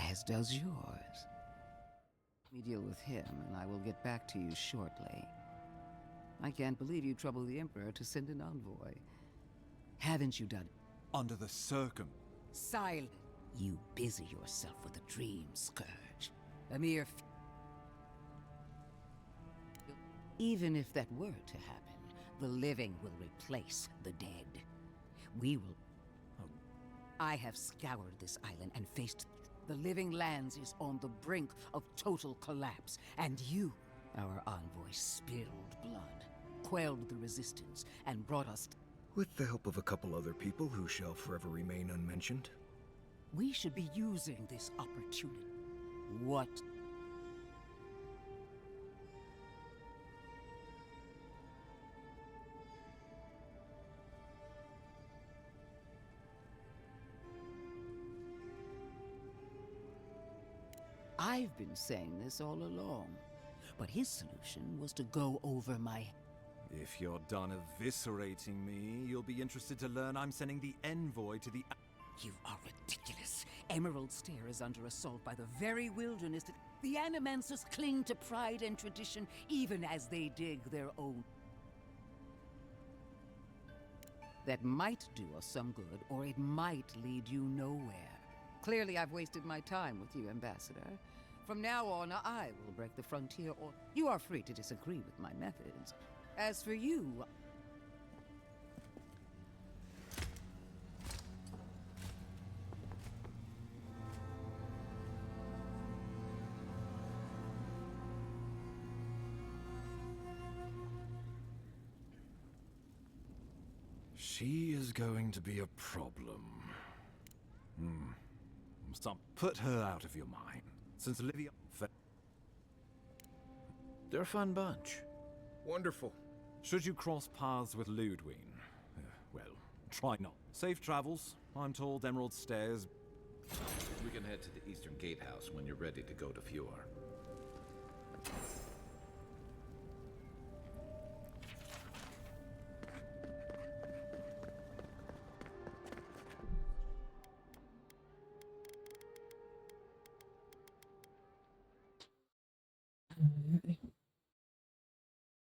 As does yours. Let me deal with him, and I will get back to you shortly. I can't believe you troubled the Emperor to send an envoy. Haven't you done? Under the Silent! You busy yourself with the Dream Scourge. A mere Even if that were to happen, the living will replace the dead. We will... I have scoured this island and faced... The living lands is on the brink of total collapse, and you, our envoy, spilled blood. quelled the resistance, and brought us. With the help of a couple other people who shall forever remain unmentioned. We should be using this opportunity. What? I've been saying this all along, but his solution was to go over my... If you're done eviscerating me, you'll be interested to learn I'm sending the envoy to the... You are ridiculous. Emerald Stair is under assault by the very wilderness that... The Animancers cling to pride and tradition even as they dig their own. That might do us some good, or it might lead you nowhere. Clearly, I've wasted my time with you, Ambassador. From now on, I will break the frontier, or you are free to disagree with my methods. As for you... She is going to be a problem. Stop. Put her out of your mind. Since Olivia... They're a fun bunch. Wonderful. Should you cross paths with Ludwig, well, try not. Safe travels. I'm told Emerald Stairs... We can head to the Eastern Gatehouse when you're ready to go to Fjord.